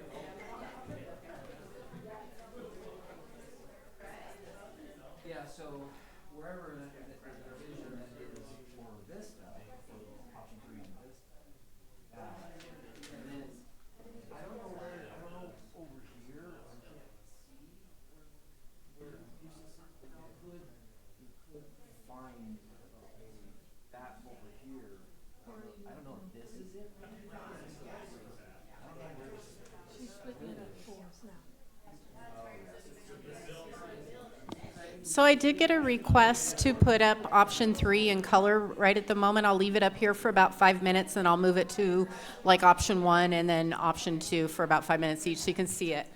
yeah, so wherever the division that is for Vista, for option 3 in Vista, and then I don't know over here, I can't see where you could find that over here. I don't know if this is it. I don't know where it's So I did get a request to put up option 3 in color right at the moment. I'll leave it up here for about 5 minutes, and I'll move it to like option 1 and then option 2 for about 5 minutes each so you can see it.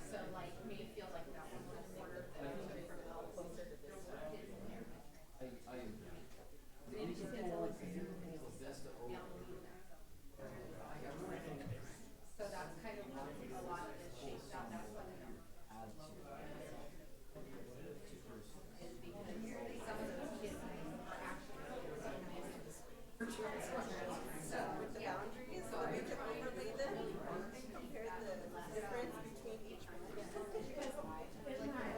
So like Mayfield, like that one little corner, that was different, a little closer to this one. So that's kind of what a lot of this shapes out, that's why they don't. Is because some of those kids are actually. So the boundaries, so we can overlay them and compare the difference between each one. It put me way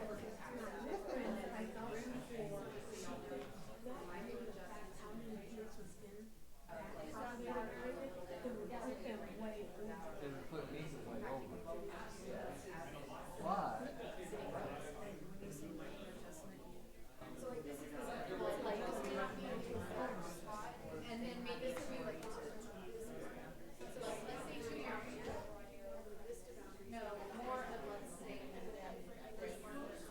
over. But And then maybe two. So like, let's say 2 years. No, more of, let's say, this one was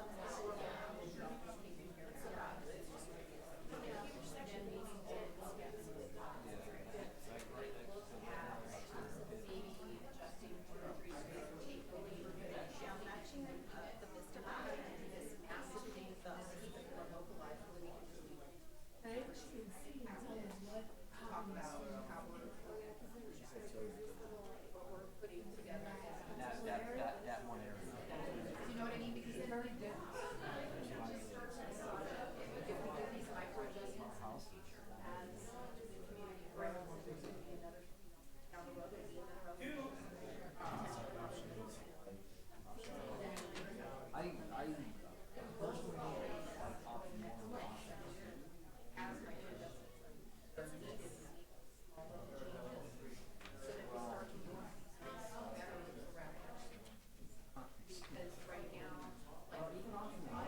that one area. you know what I mean? Because they've already done. If we do these micro adjustments in the future as the community grows, and there's gonna be another, down the road, there'll be another. I personally like option 1 or option 2. As micro adjustments. It's needed. Small little changes, so that we start to do better with the revenue. Because right now, like even option 1,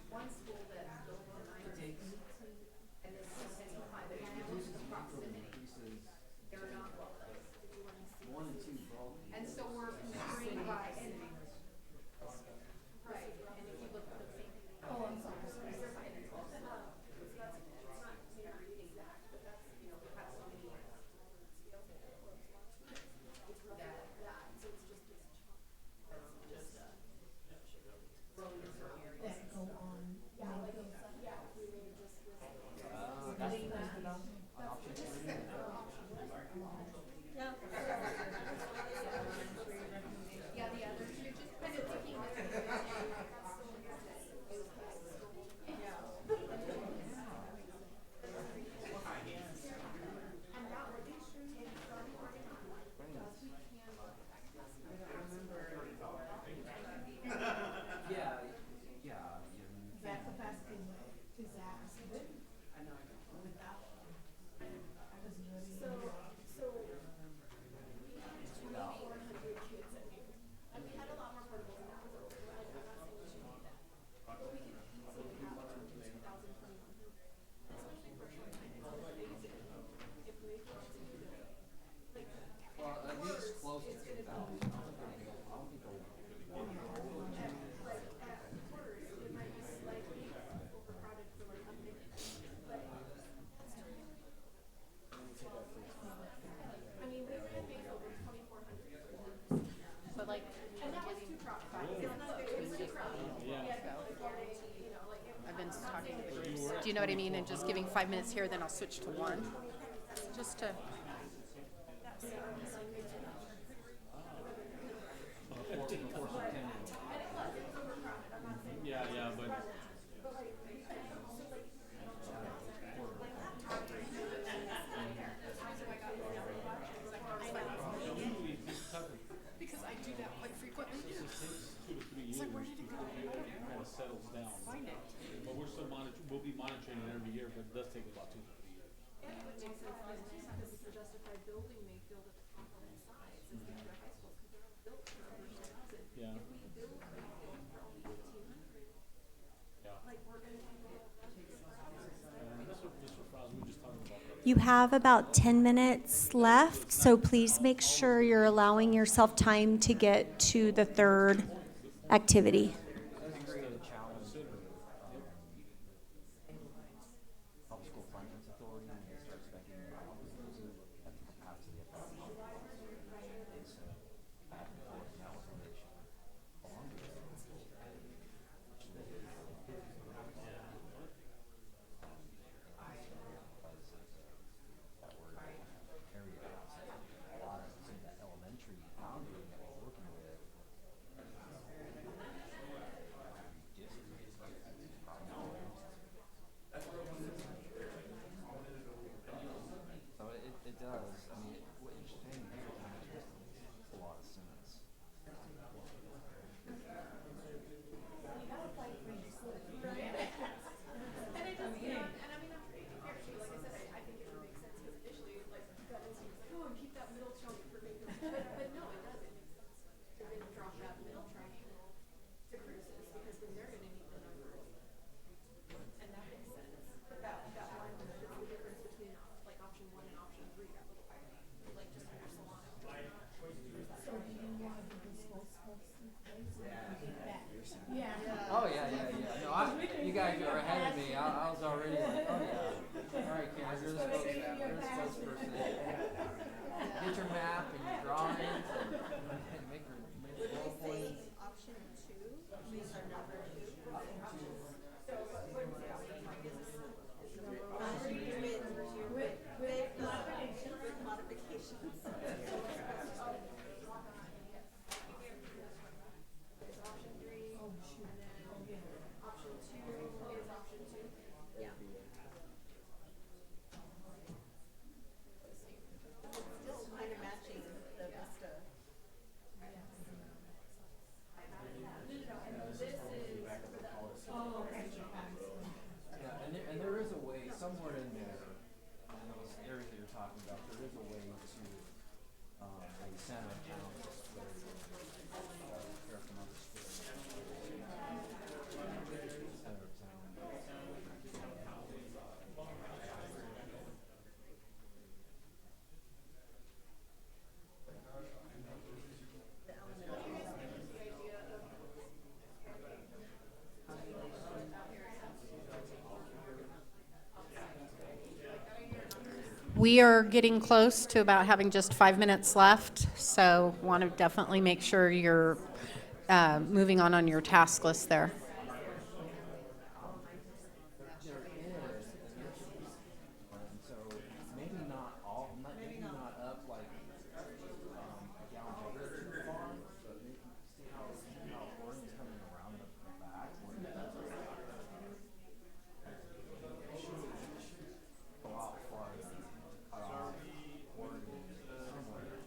one school that takes and this is high, but reduces the proximity, increases they're not well. 1 and 2 both. And so we're measuring by, and, right, and if you look at the same. Oh, I'm sorry. Exact, but that's, you know, we've had so many. On option 3. talking to the groups. Do you know what I mean? And just giving 5 minutes here, then I'll switch to one, just to. Yeah, yeah, but. Because I do that quite frequently. It takes 2 to 3 years before it kind of settles down. Find it. But we're still we'll be monitoring it every year, but it does take about 2 to 3 years. Justify building Mayfield at the top on the sides instead of high schools, because they're all built for over 6,000. Yeah. If we build Mayfield for only 1,800, Yeah. like, we're gonna take it. And this was Frost, we were just talking about that. You have about 10 minutes left, so please make sure you're allowing yourself time to get to the third activity. That's a great challenge for public school finance authority when they start spending proposals at the capacity of that. And so back and forth now information along with it. That were area a lot of some of that elementary boundary that we're working with. So it does. I mean, what you're saying here makes a lot of sense. But no, it does, it makes sense to then drop that middle triangle to cruises, because then they're gonna need the numbers. And that makes sense. But that one, that's the difference between like option 1 and option 3, that little, like just under Solana. Oh yeah, yeah, yeah. No, you guys are ahead of me. I was already like, oh yeah. All right, Karen, you're the spokesperson. Get your map and your drawings and make your bullet points. Option 2 is our number 2. With modifications. There's option 3, and then option 2 is option 2. Yeah. Still kind of matching the Vista. Yeah, and there is a way somewhere in there, in those areas that you're talking about, there is a way to, in the center of town, to split it. Care from other schools. Center of town. We are getting close to about having just 5 minutes left, so want to definitely make sure you're moving on your task list there. And so maybe not all, maybe not up like down here too far, but maybe see how Oregon's coming around the back where it does go out farther, cut off Oregon somewhere.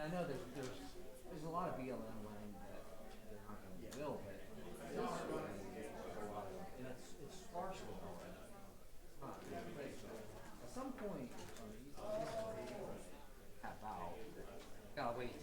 I know there's a lot of BLM land that they're not gonna build, but this land, there's a lot of, and it's sparsely already. It's not really big, but at some point, tap out, gotta wait.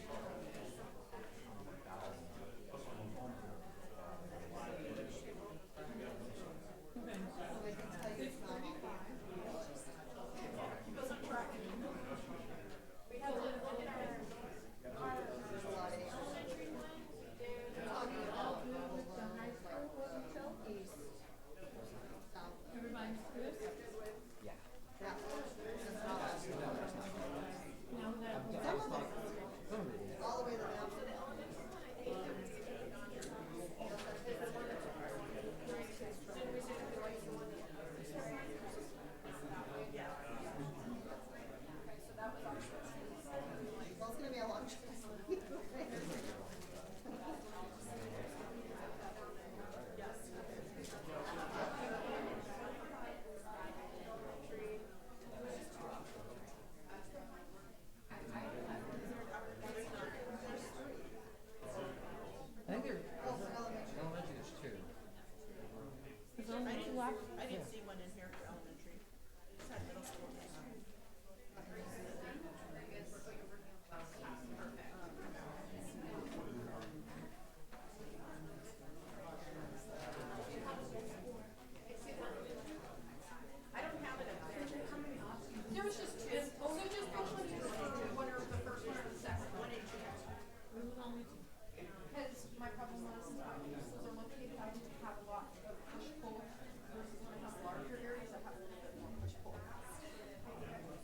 I think they're elementary, there's two. I didn't see one in here for elementary. It's at middle school. There was just two. So just which one you one or the first one or the second one? Because my problem was, schools are located, I didn't have a lot of push pull versus when I have larger areas, I have a little bit more push pull.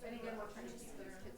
And again, we're trying to keep those kids.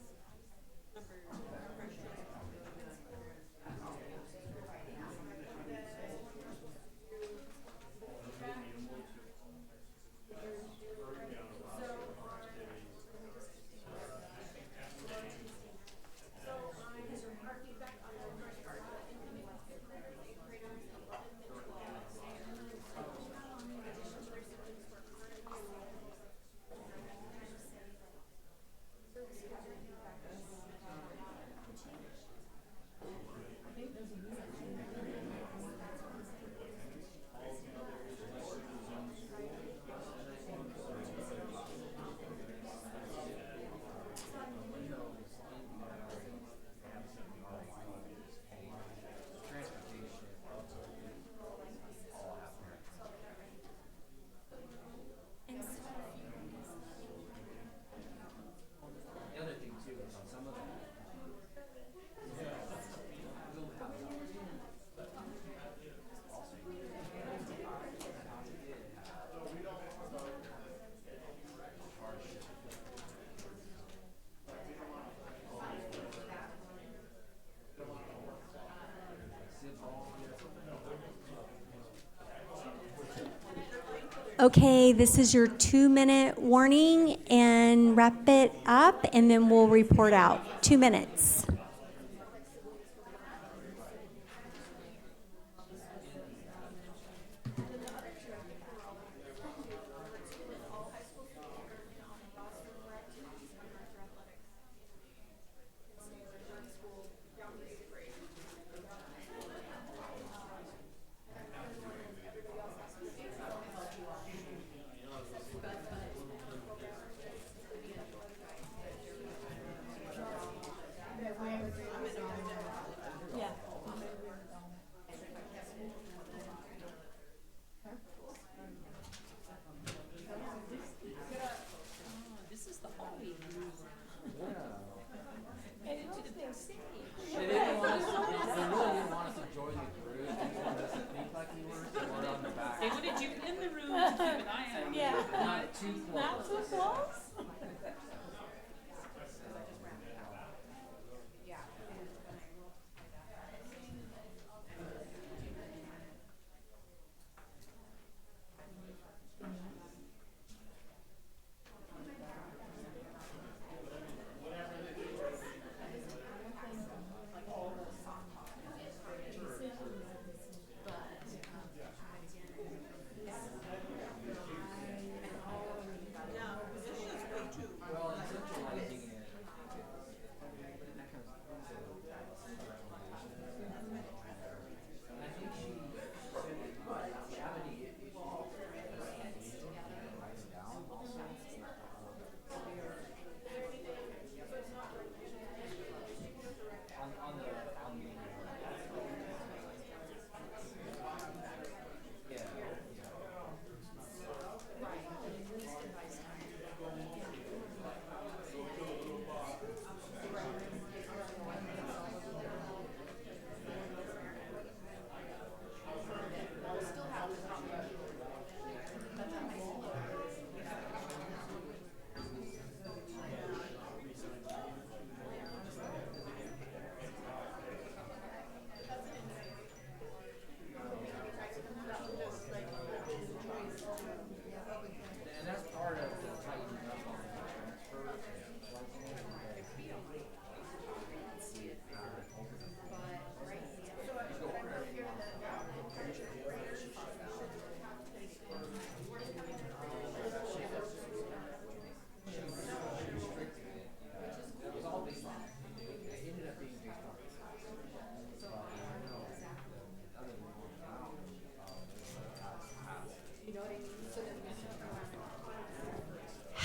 The other thing too is on some of that. Okay, this is your 2-minute warning and wrap it up and then we'll report out. 2 minutes. They really want us to join the group. They wanted us to think like we were, so we're on the back. They wanted you in the room to keep an eye on you. Not too close. Not too close? Yeah, this is way too.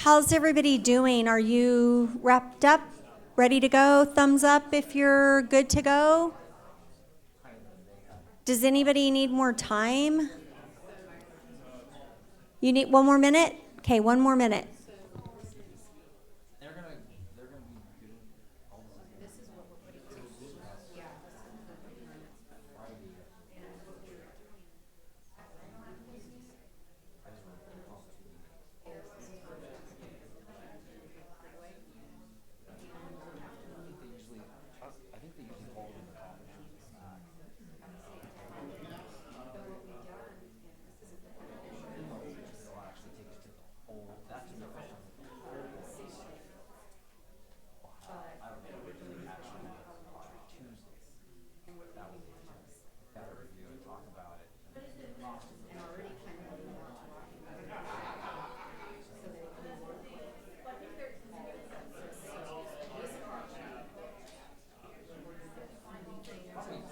How's everybody doing? Are you wrapped up? Ready to go? Thumbs up if you're good to go. Does anybody need more time? You need one more minute? Okay, one more minute. They're gonna be doing all this. This is what we're putting together. Yeah. I think they usually hold in the competitions. They'll actually take it to the whole. That's the first time. I don't know. Originally, actually, on Tuesday, that was that review and talk about it.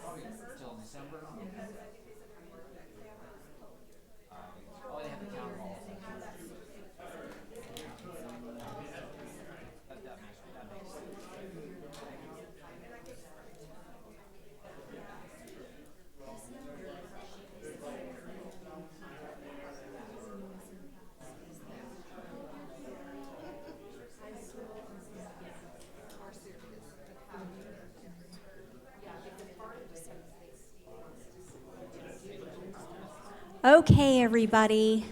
Probably till December. Oh, they have the town hall. That makes sense. Okay, everybody.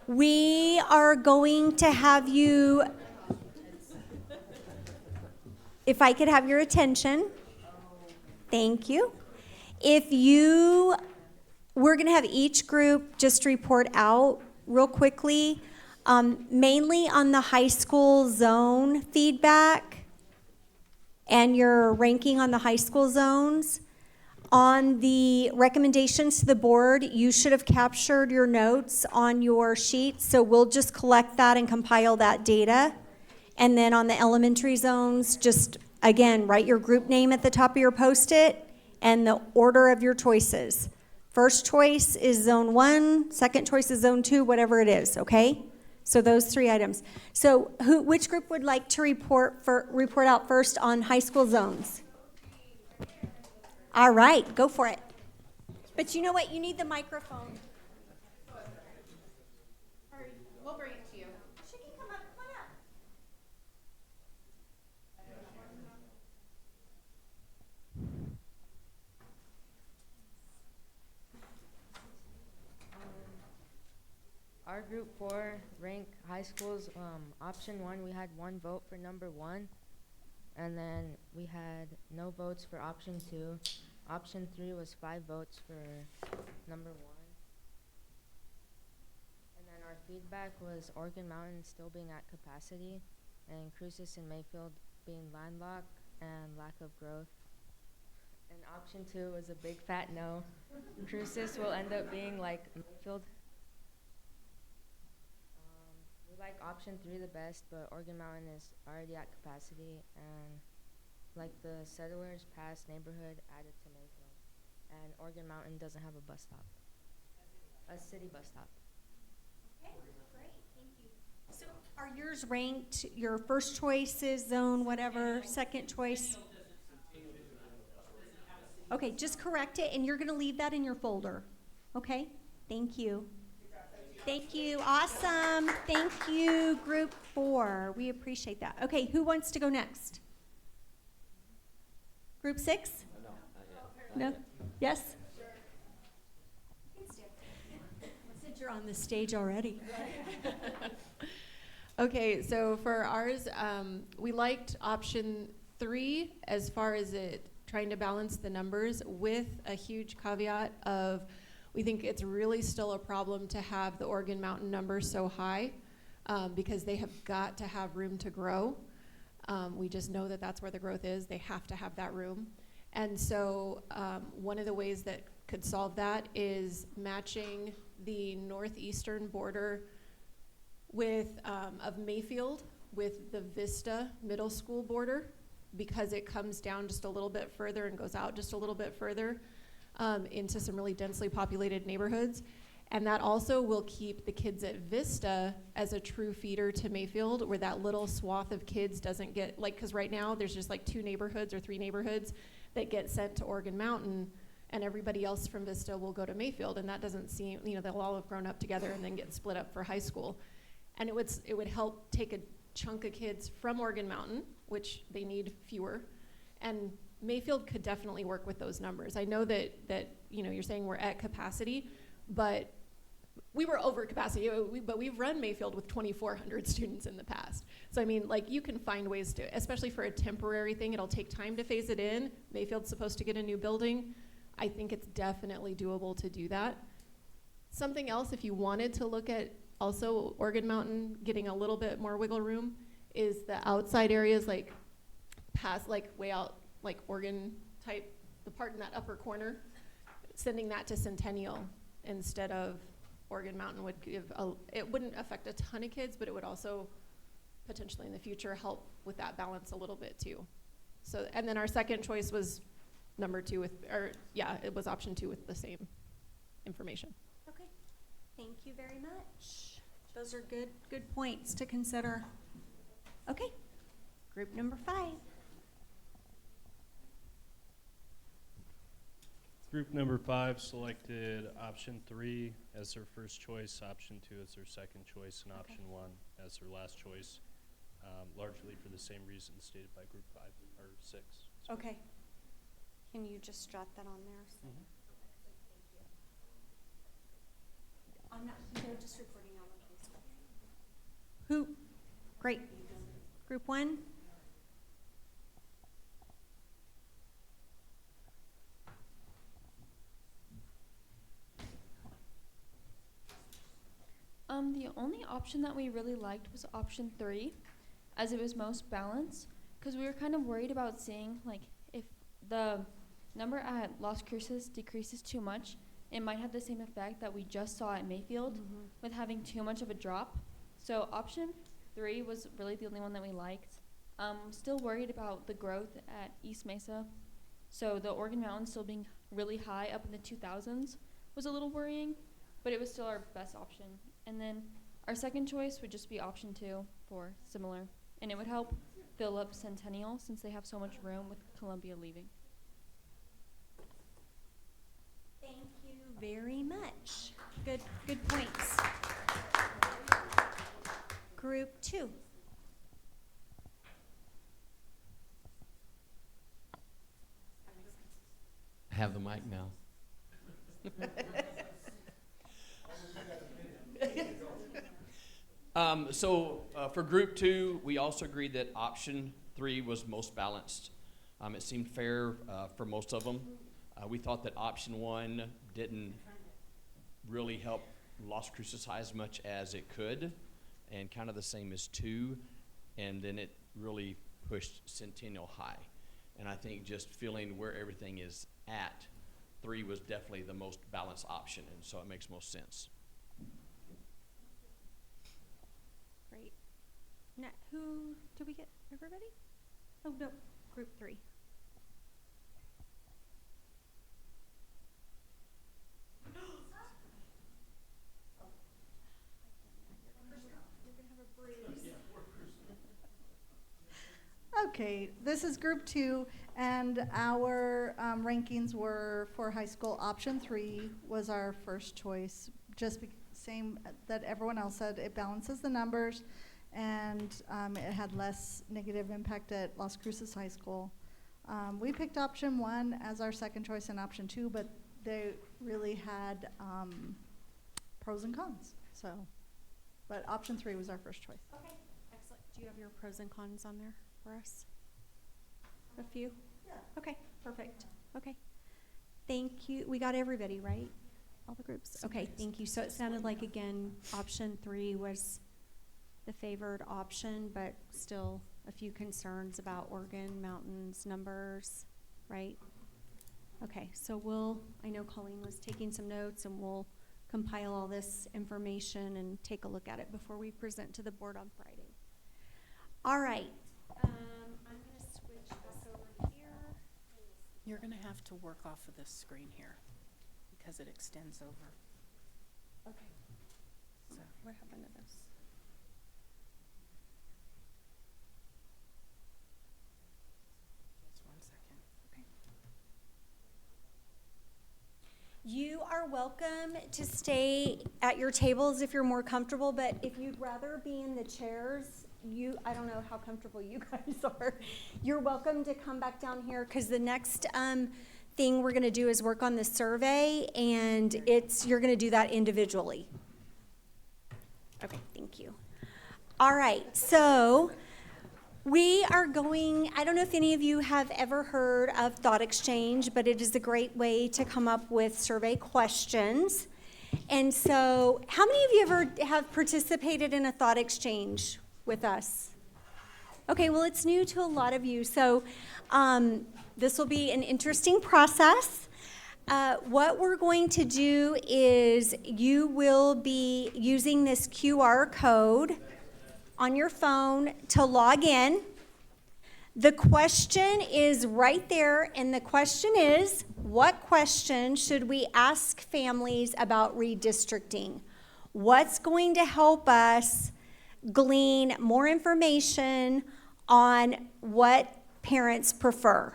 We are going to have you, if I could have your attention. Thank you. We're going to have each group just report out real quickly, mainly on the high school zone feedback and your ranking on the high school zones. On the recommendations to the board, you should have captured your notes on your sheet, so we'll just collect that and compile that data. And then on the elementary zones, just, again, write your group name at the top of your Post-it and the order of your choices. First choice is zone 1, second choice is zone 2, whatever it is, okay? So those 3 items. So which group would like to report out first on high school zones? All right, go for it. But you know what? You need the microphone. We'll bring it to you. She can come up. Come on up. Our group 4 rank high schools. Option 1, we had 1 vote for number 1, and then we had no votes for option 2. Option 3 was 5 votes for number 1. And then our feedback was Organ Mountain still being at capacity, and Cruces and Mayfield being landlocked and lack of growth. And option 2 was a big fat no. Cruces will end up being like Mayfield. We like option 3 the best, but Organ Mountain is already at capacity, and like the Settlers Pass neighborhood added to Mayfield. And Organ Mountain doesn't have a bus stop. A city bus stop. Okay, great, thank you. So are yours ranked, your first choice is zone whatever, second choice? Okay, just correct it, and you're gonna leave that in your folder, okay? Thank you. Thank you, awesome. Thank you, group 4. We appreciate that. Okay, who wants to go next? Group 6? No, not yet. No? Yes? Since you're on the stage already. Okay, so for ours, we liked option 3 as far as it trying to balance the numbers, with a huge caveat of we think it's really still a problem to have the Organ Mountain numbers so high, because they have got to have room to grow. We just know that that's where the growth is. They have to have that room. And so one of the ways that could solve that is matching the northeastern border with of Mayfield with the Vista Middle School border, because it comes down just a little bit further and goes out just a little bit further into some really densely populated neighborhoods. And that also will keep the kids at Vista as a true feeder to Mayfield, where that little swath of kids doesn't get, like, because right now there's just like 2 neighborhoods or 3 neighborhoods that get sent to Organ Mountain, and everybody else from Vista will go to Mayfield, and that doesn't seem, they'll all have grown up together and then get split up for high school. And it would help take a chunk of kids from Organ Mountain, which they need fewer, and Mayfield could definitely work with those numbers. I know that you're saying we're at capacity, but we were over capacity, but we've run Mayfield with 2,400 students in the past. So I mean, like, you can find ways to, especially for a temporary thing, it'll take time to phase it in. Mayfield's supposed to get a new building. I think it's definitely doable to do that. Something else, if you wanted to look at also Organ Mountain getting a little bit more wiggle room, is the outside areas, like past, like way out, like Oregon type, the part in that upper corner, sending that to Centennial instead of Organ Mountain would give it wouldn't affect a ton of kids, but it would also potentially in the future help with that balance a little bit too. So, and then our second choice was it was option 2 with the same information. Okay, thank you very much. Those are good points to consider. Okay, group number 5. Group number 5 selected option 3 as their first choice, option 2 as their second choice, and option 1 as their last choice, largely for the same reasons stated by group 5 or 6. Okay. Can you just jot that on there? So. I'm not, they're just reporting on the case. Who? Great. Group 1. The only option that we really liked was option 3, as it was most balanced, because we were kind of worried about seeing, like, if the number at Las Cruces decreases too much, it might have the same effect that we just saw at Mayfield with having too much of a drop. So option 3 was really the only one that we liked. Still worried about the growth at East Mesa. So the Organ Mountain still being really high up in the 2000s was a little worrying, but it was still our best option. And then our second choice would just be option 2 for similar. And it would help fill up Centennial since they have so much room with Columbia leaving. Thank you very much. Good points. Group 2. I have the mic now. For group 2, we also agreed that option 3 was most balanced. It seemed fair for most of them. We thought that option 1 didn't really help Las Cruces High as much as it could, and kind of the same as 2, and then it really pushed Centennial High. And I think just feeling where everything is at, 3 was definitely the most balanced option, and so it makes most sense. Great. Now, who did we get? Everybody? Oh no, group 3. Okay, this is group 2, and our rankings were for high school. Option 3 was our first choice, just same that everyone else said. It balances the numbers, and it had less negative impact at Las Cruces High School. We picked option 1 as our second choice and option 2, but they really had pros and cons. So, but option 3 was our first choice. Okay, excellent. Do you have your pros and cons on there for us? A few? Yeah. Okay, perfect. Okay. Thank you. We got everybody, right? All the groups? Okay, thank you. So it sounded like, again, option 3 was the favored option, but still a few concerns about Organ Mountain's numbers, right? Okay, so I know Colleen was taking some notes, and we'll compile all this information and take a look at it before we present to the board on Friday. All right. I'm going to switch back over here. You're going to have to work off of this screen here because it extends over. Okay. So what happened to this? Just 1 second. Okay. You are welcome to stay at your tables if you're more comfortable, but if you'd rather be in the chairs, I don't know how comfortable you guys are. You're welcome to come back down here because the next thing we're going to do is work on the survey, and you're going to do that individually. Okay, thank you. All right, so we are going, I don't know if any of you have ever heard of Thought Exchange, but it is a great way to come up with survey questions. And so, how many of you ever have participated in a Thought Exchange with us? Okay, well, it's new to a lot of you, so this will be an interesting process. What we're going to do is you will be using this QR code on your phone to log in. The question is right there, and the question is, what question should we ask families about redistricting? What's going to help us glean more information on what parents prefer?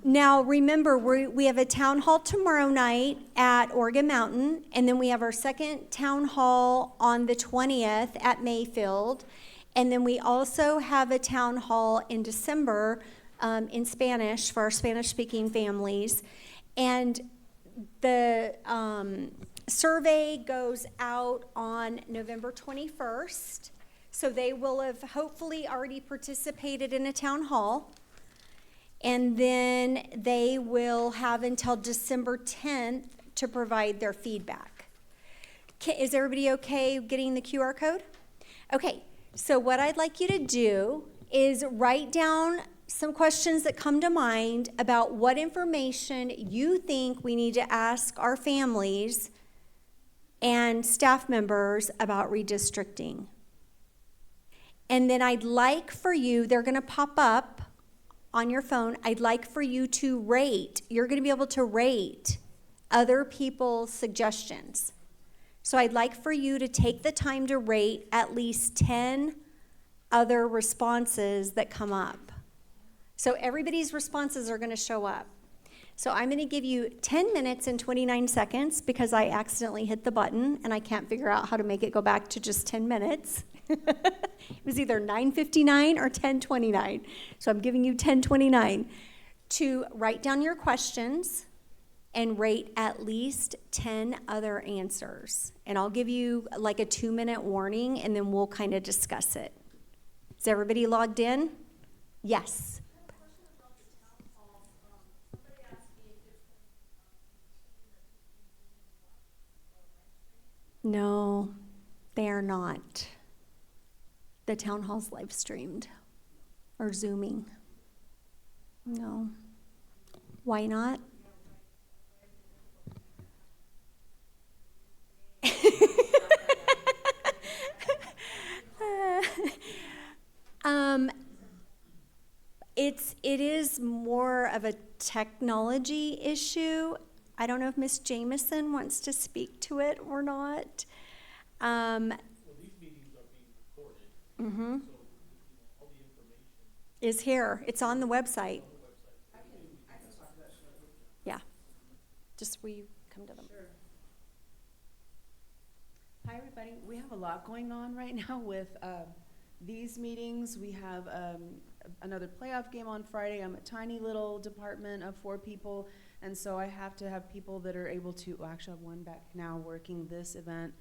Now, remember, we have a town hall tomorrow night at Oregon Mountain, and then we have our second town hall on the 20th at Mayfield, and then we also have a town hall in December in Spanish for our Spanish-speaking families. And the survey goes out on November 21st, so they will have hopefully already participated in a town hall. And then they will have until December 10th to provide their feedback. Is everybody okay getting the QR code? Okay, so what I'd like you to do is write down some questions that come to mind about what information you think we need to ask our families and staff members about redistricting. And then I'd like for you, they're going to pop up on your phone, I'd like for you to rate. You're going to be able to rate other people's suggestions. So I'd like for you to take the time to rate at least 10 other responses that come up. So everybody's responses are going to show up. So I'm going to give you 10 minutes and 29 seconds because I accidentally hit the button and I can't figure out how to make it go back to just 10 minutes. It was either 9:59 or 10:29. So I'm giving you 10:29 to write down your questions and rate at least 10 other answers. And I'll give you like a 2-minute warning and then we'll kind of discuss it. Is everybody logged in? Yes. No, they are not. The town hall's live streamed or Zooming. No. Why not? It is more of a technology issue. I don't know if Ms. Jamison wants to speak to it or not. Well, these meetings are being recorded, Mm-hmm. so all the information Is here. It's on the website. Yeah. Just will you come to them? Sure. Hi, everybody. We have a lot going on right now with these meetings. We have another playoff game on Friday. I'm a tiny little department of 4 people, and so I have to have people that are able to, well, actually I have one back now working this event.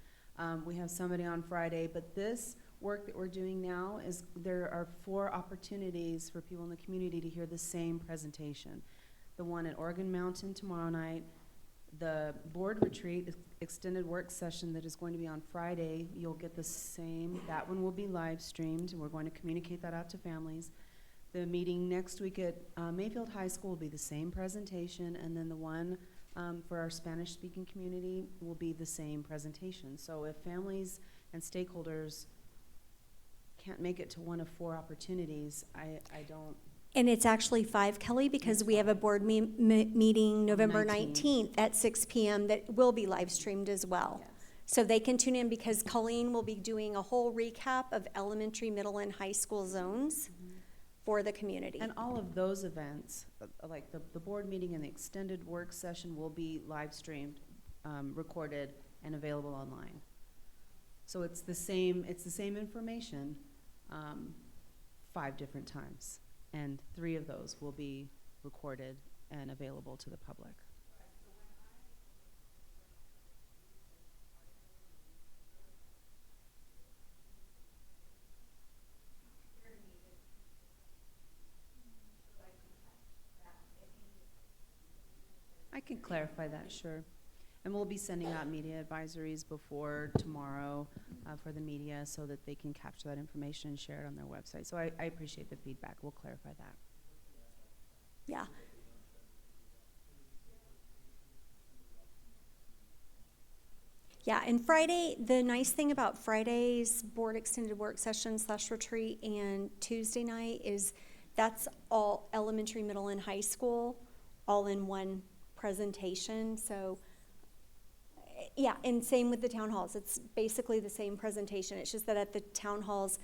We have somebody on Friday, but this work that we're doing now is there are 4 opportunities for people in the community to hear the same presentation. The one at Oregon Mountain tomorrow night, the board retreat, extended work session that is going to be on Friday, you'll get the same. That one will be live streamed, and we're going to communicate that out to families. The meeting next week at Mayfield High School will be the same presentation, and then the one for our Spanish-speaking community will be the same presentation. So if families and stakeholders can't make it to one of 4 opportunities, I don't. And it's actually 5, Kelly, because we have a board meeting November 19th at 6 p.m. that will be live streamed as well. Yes. So they can tune in because Colleen will be doing a whole recap of elementary, middle, and high school zones for the community. And all of those events, like the board meeting and the extended work session will be live streamed, recorded, and available online. So it's the same information, 5 different times. And 3 of those will be recorded and available to the public. I can clarify that, sure. And we'll be sending out media advisories before tomorrow for the media so that they can capture that information and share it on their website. So I appreciate the feedback. We'll clarify that. Yeah. Yeah, and Friday, the nice thing about Friday's board extended work session / retreat and Tuesday night is that's all elementary, middle, and high school all in one presentation. So yeah, and same with the town halls. It's basically the same presentation. It's just that at the town halls,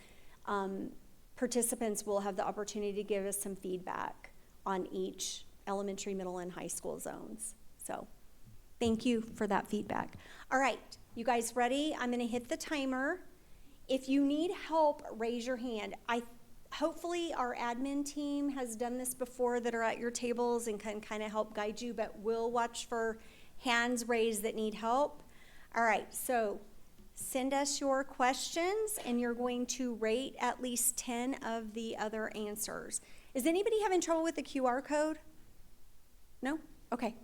participants will have the opportunity to give us some feedback on each elementary, middle, and high school zones. So thank you for that feedback. All right, you guys ready? I'm gonna hit the timer. If you need help, raise your hand. Hopefully our admin team has done this before that are at your tables and can kind of help guide you, but we'll watch for hands raised that need help. All right, so send us your questions and you're going to rate at least 10 of the other answers. Is anybody having trouble with the QR code? No? Okay.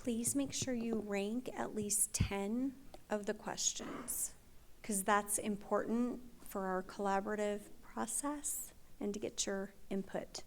please make sure you rank at least 10 of the questions, because that's important for our collaborative process and to get your input.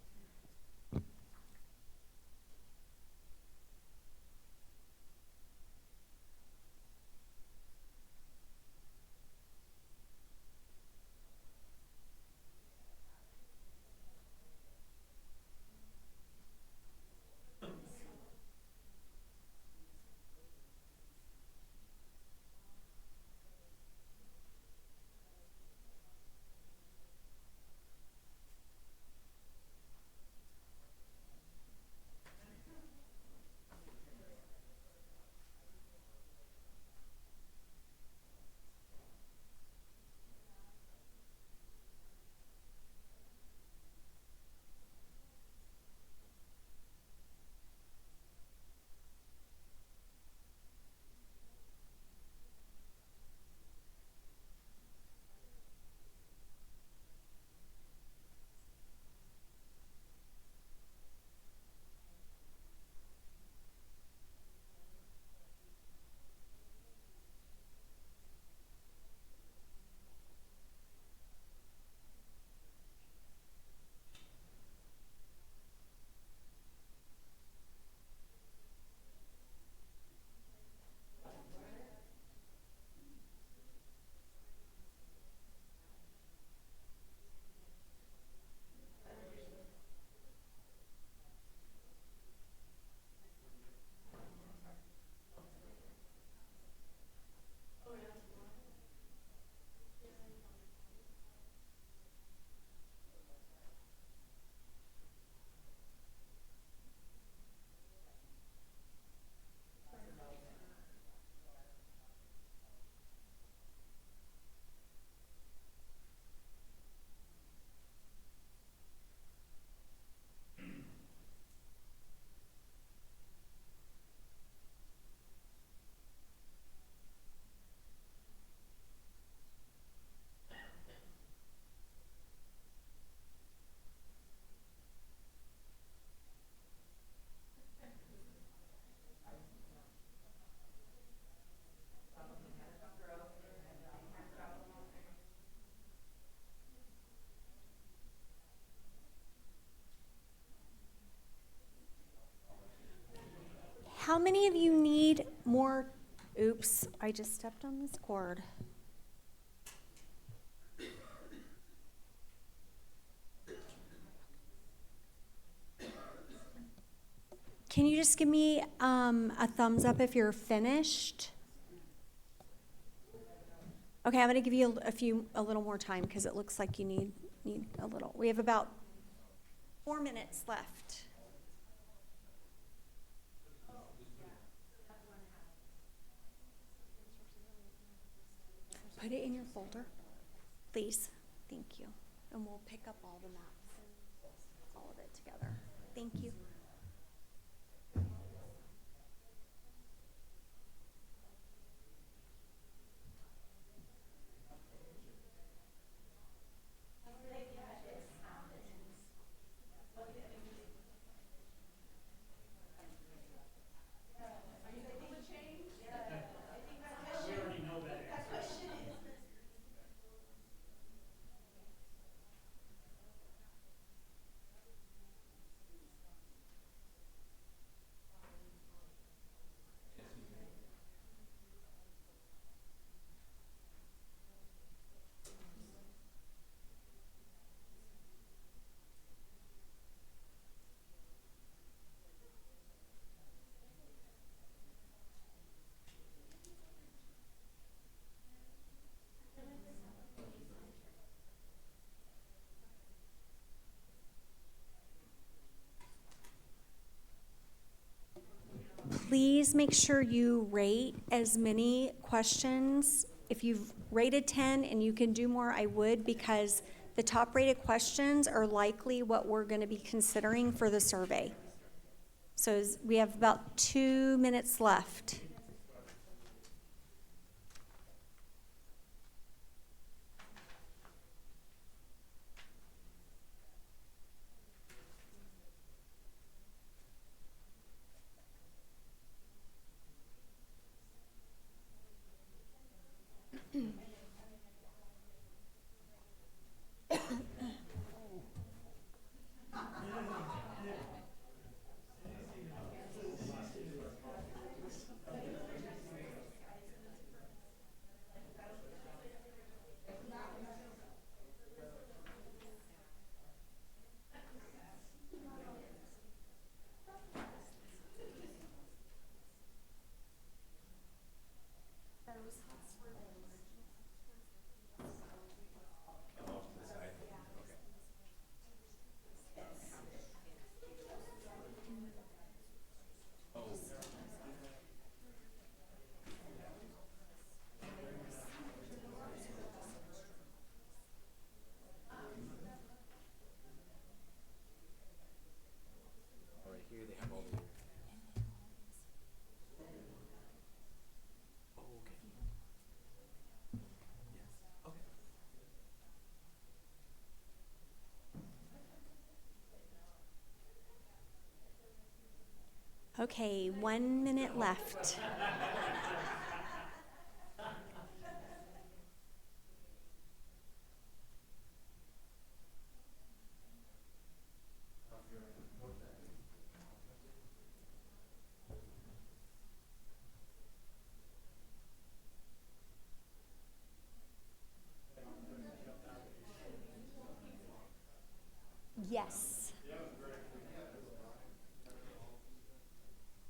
How many of you need more? Oops, I just stepped on this cord. Can you just give me a thumbs up if you're finished? Okay, I'm gonna give you a little more time because it looks like you need a little. We have about 4 minutes left. Put it in your folder, please. Thank you. And we'll pick up all the maps and all of it together. Thank you. Please make sure you rate as many questions. If you've rated 10 and you can do more, I would, because the top rated questions are likely what we're going to be considering for the survey. So we have about 2 minutes left. Okay, 1 minute left. Yes.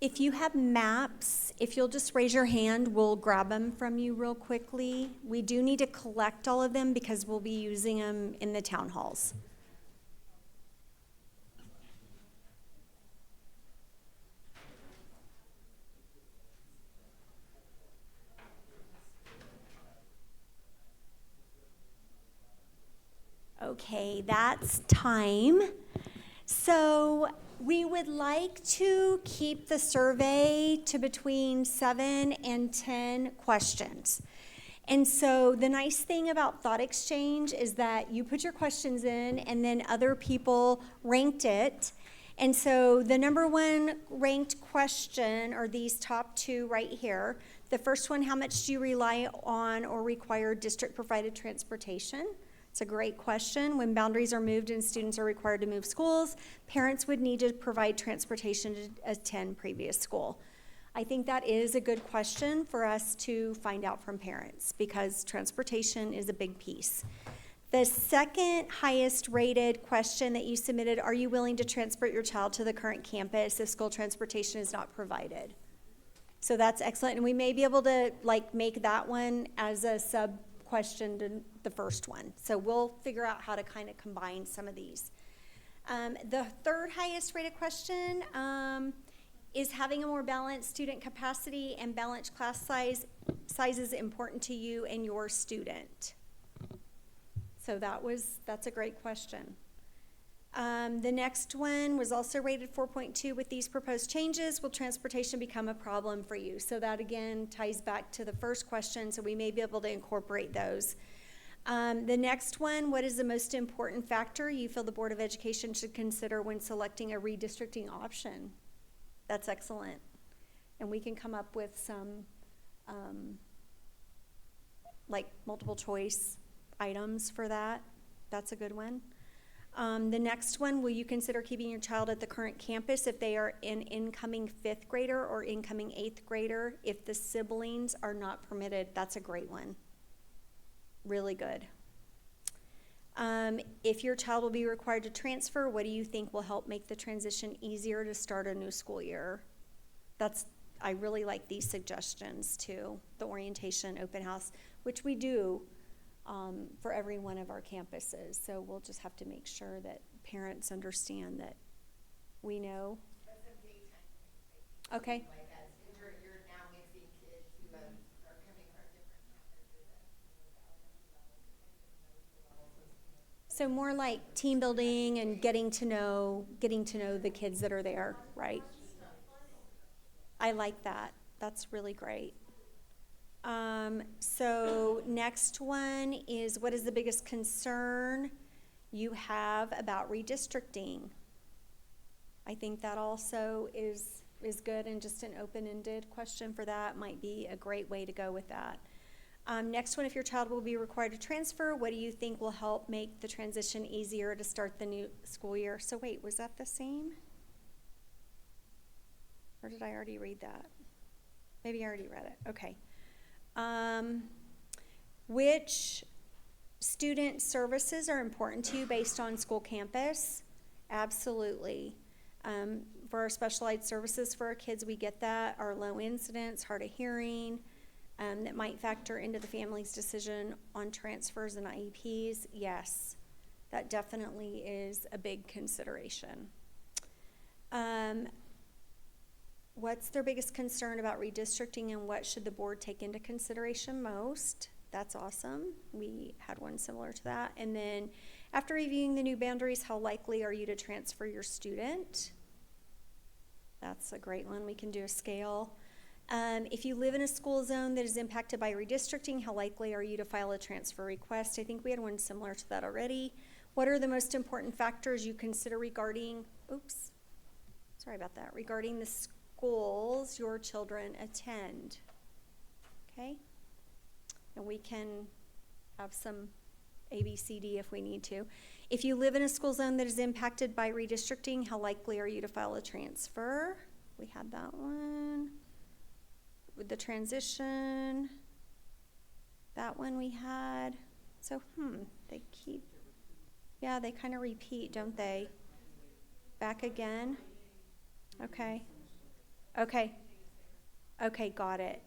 If you have maps, if you'll just raise your hand, we'll grab them from you real quickly. We do need to collect all of them because we'll be using them in the town halls. Okay, that's time. So we would like to keep the survey to between 7 and 10 questions. And so the nice thing about Thought Exchange is that you put your questions in and then other people ranked it. And so the number one ranked question are these top two right here. The first one, how much do you rely on or require district provided transportation? It's a great question. When boundaries are moved and students are required to move schools, parents would need to provide transportation to attend previous school. I think that is a good question for us to find out from parents because transportation is a big piece. The second highest rated question that you submitted, are you willing to transport your child to the current campus if school transportation is not provided? So that's excellent. And we may be able to make that one as a sub question to the first one. So we'll figure out how to kind of combine some of these. The third highest rated question is having a more balanced student capacity and balanced class sizes important to you and your student. So that's a great question. The next one was also rated 4.2. With these proposed changes, will transportation become a problem for you? So that again ties back to the first question, so we may be able to incorporate those. The next one, what is the most important factor you feel the Board of Education should consider when selecting a redistricting option? That's excellent. And we can come up with some multiple choice items for that. That's a good one. The next one, will you consider keeping your child at the current campus if they are an incoming 5th grader or incoming 8th grader if the siblings are not permitted? That's a great one. Really good. If your child will be required to transfer, what do you think will help make the transition easier to start a new school year? I really like these suggestions too. The orientation, open house, which we do for every one of our campuses. So we'll just have to make sure that parents understand that we know. Okay. You're now mixing kids who are coming from different campuses and So more like team building and getting to know the kids that are there, right? I like that. That's really great. So next one is, what is the biggest concern you have about redistricting? I think that also is good, and just an open-ended question for that might be a great way to go with that. Next one, if your child will be required to transfer, what do you think will help make the transition easier to start the new school year? So wait, was that the same? Or did I already read that? Maybe I already read it. Okay. Which student services are important to you based on school campus? Absolutely. For our specialized services for our kids, we get that. Our low incidence, hard of hearing, that might factor into the family's decision on transfers and IEPs. Yes, that definitely is a big consideration. What's their biggest concern about redistricting, and what should the board take into consideration most? That's awesome. We had one similar to that. And then after reviewing the new boundaries, how likely are you to transfer your student? That's a great one. We can do a scale. If you live in a school zone that is impacted by redistricting, how likely are you to file a transfer request? I think we had one similar to that already. What are the most important factors you consider regarding, regarding the schools your children attend. Okay? And we can have some A, B, C, D if we need to. If you live in a school zone that is impacted by redistricting, how likely are you to file a transfer? We had that one. With the transition, that one we had. So, they keep, yeah, they kind of repeat, don't they? Back again? Okay. Okay. Okay, got it.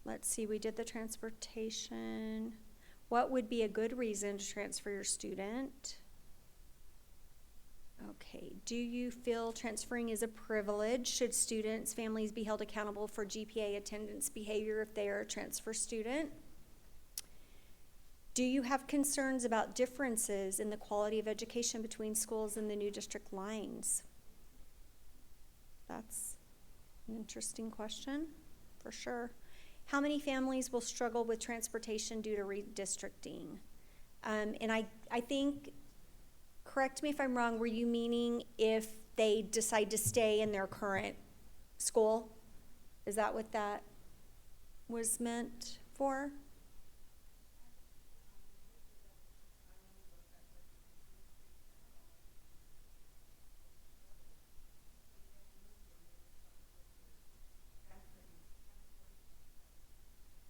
Let's see, we did the transportation. What would be a good reason to transfer your student? Okay, do you feel transferring is a privilege? Should students' families be held accountable for GPA attendance behavior if they are a transfer student? Do you have concerns about differences in the quality of education between schools and the new district lines? That's an interesting question, for sure. How many families will struggle with transportation due to redistricting? And I think, correct me if I'm wrong, were you meaning if they decide to stay in their current school? Is that what that was meant for?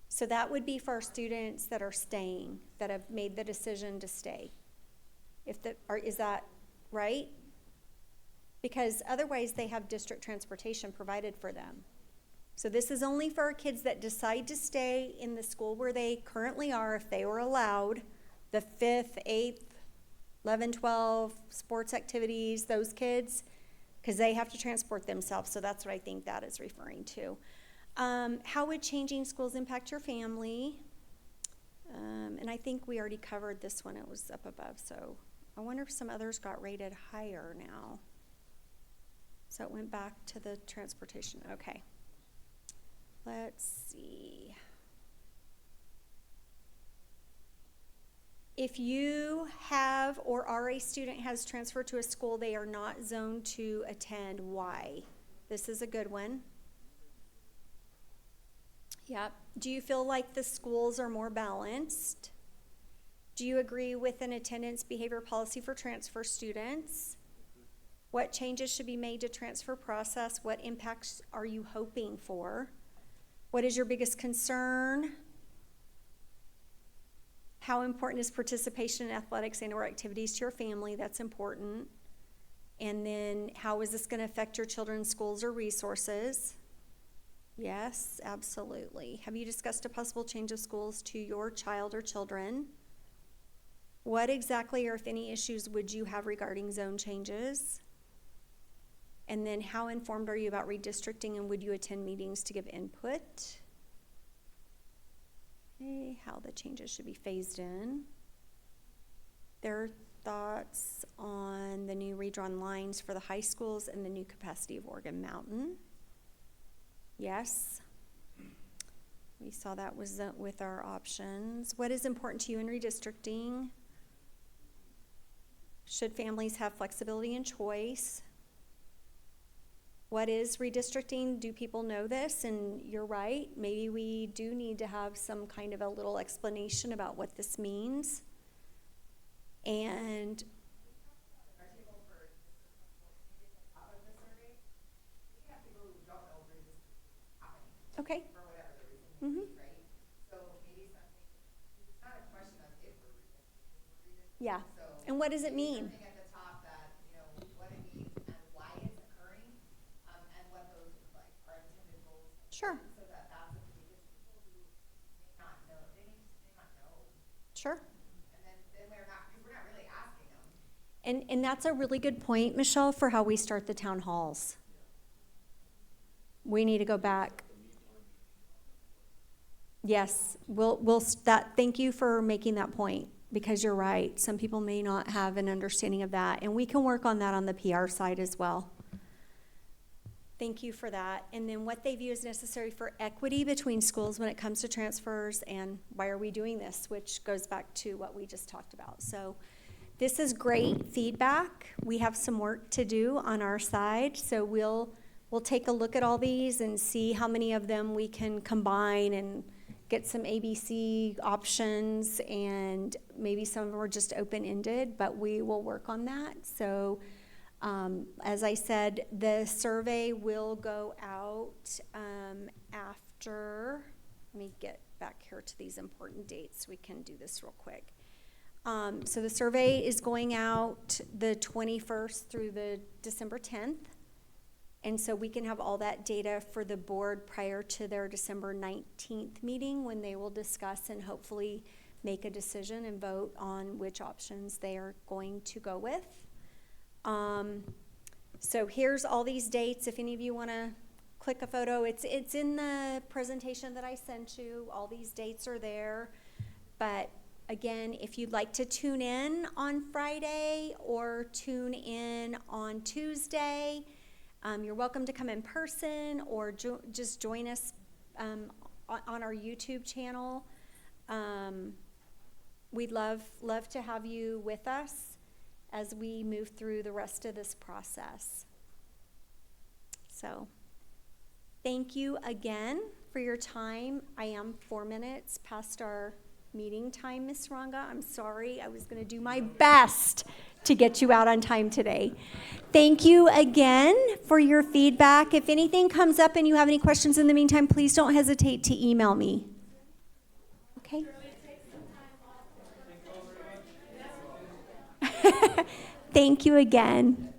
So that would be for our students that are staying, that have made the decision to stay. Is that right? Because otherwise they have district transportation provided for them. So this is only for our kids that decide to stay in the school where they currently are, if they were allowed, the 5th, 8th, 11, 12, sports activities, those kids, because they have to transport themselves. So that's what I think that is referring to. How would changing schools impact your family? And I think we already covered this one. It was up above. So I wonder if some others got rated higher now. So it went back to the transportation. Okay. Let's see. If you have or are a student has transferred to a school they are not zoned to attend, why? This is a good one. Yep. Do you feel like the schools are more balanced? Do you agree with an attendance behavior policy for transfer students? What changes should be made to transfer process? What impacts are you hoping for? What is your biggest concern? How important is participation in athletics and or activities to your family? That's important. And then how is this going to affect your children's schools or resources? Yes, absolutely. Have you discussed a possible change of schools to your child or children? What exactly or if any issues would you have regarding zone changes? And then how informed are you about redistricting and would you attend meetings to give input? Okay, how the changes should be phased in. Their thoughts on the new redrawn lines for the high schools and the new capacity of Oregon Mountain. Yes. We saw that was with our options. What is important to you in redistricting? Should families have flexibility and choice? What is redistricting? Do people know this? And you're right, maybe we do need to have some kind of a little explanation about what this means. And okay. For whatever the reason may be, right? So maybe something, it's not a question of if we're redistricting, Yeah. So And what does it mean? something at the top that, what it means and why it's occurring, and what those like are intended goals. Sure. So that's a because people who may not know, they may not know. Sure. And then we're not, because we're not really asking them. And that's a really good point, Michelle, for how we start the town halls. We need to go back. Yes, thank you for making that point, because you're right. Some people may not have an understanding of that, and we can work on that on the PR side as well. Thank you for that. And then what they view as necessary for equity between schools when it comes to transfers, and why are we doing this, which goes back to what we just talked about. So this is great feedback. We have some work to do on our side, so we'll we'll take a look at all these and see how many of them we can combine and get some ABC options, and maybe some of them are just open-ended, but we will work on that. So as I said, the survey will go out after, let me get back here to these important dates so we can do this real quick. So the survey is going out the 21st through the December 10th. And so we can have all that data for the board prior to their December 19th meeting, when they will discuss and hopefully make a decision and vote on which options they are going to go with. So here's all these dates. If any of you want to click a photo, it's in the presentation that I sent you. All these dates are there. But again, if you'd like to tune in on Friday or tune in on Tuesday, you're welcome to come in person or just join us on our YouTube channel. We'd love to have you with us as we move through the rest of this process. So thank you again for your time. I am 4 minutes past our meeting time, Ms. Ranga. I'm sorry. I was going to do my best to get you out on time today. Thank you again for your feedback. If anything comes up and you have any questions in the meantime, please don't hesitate to email me. Okay? Thank you again.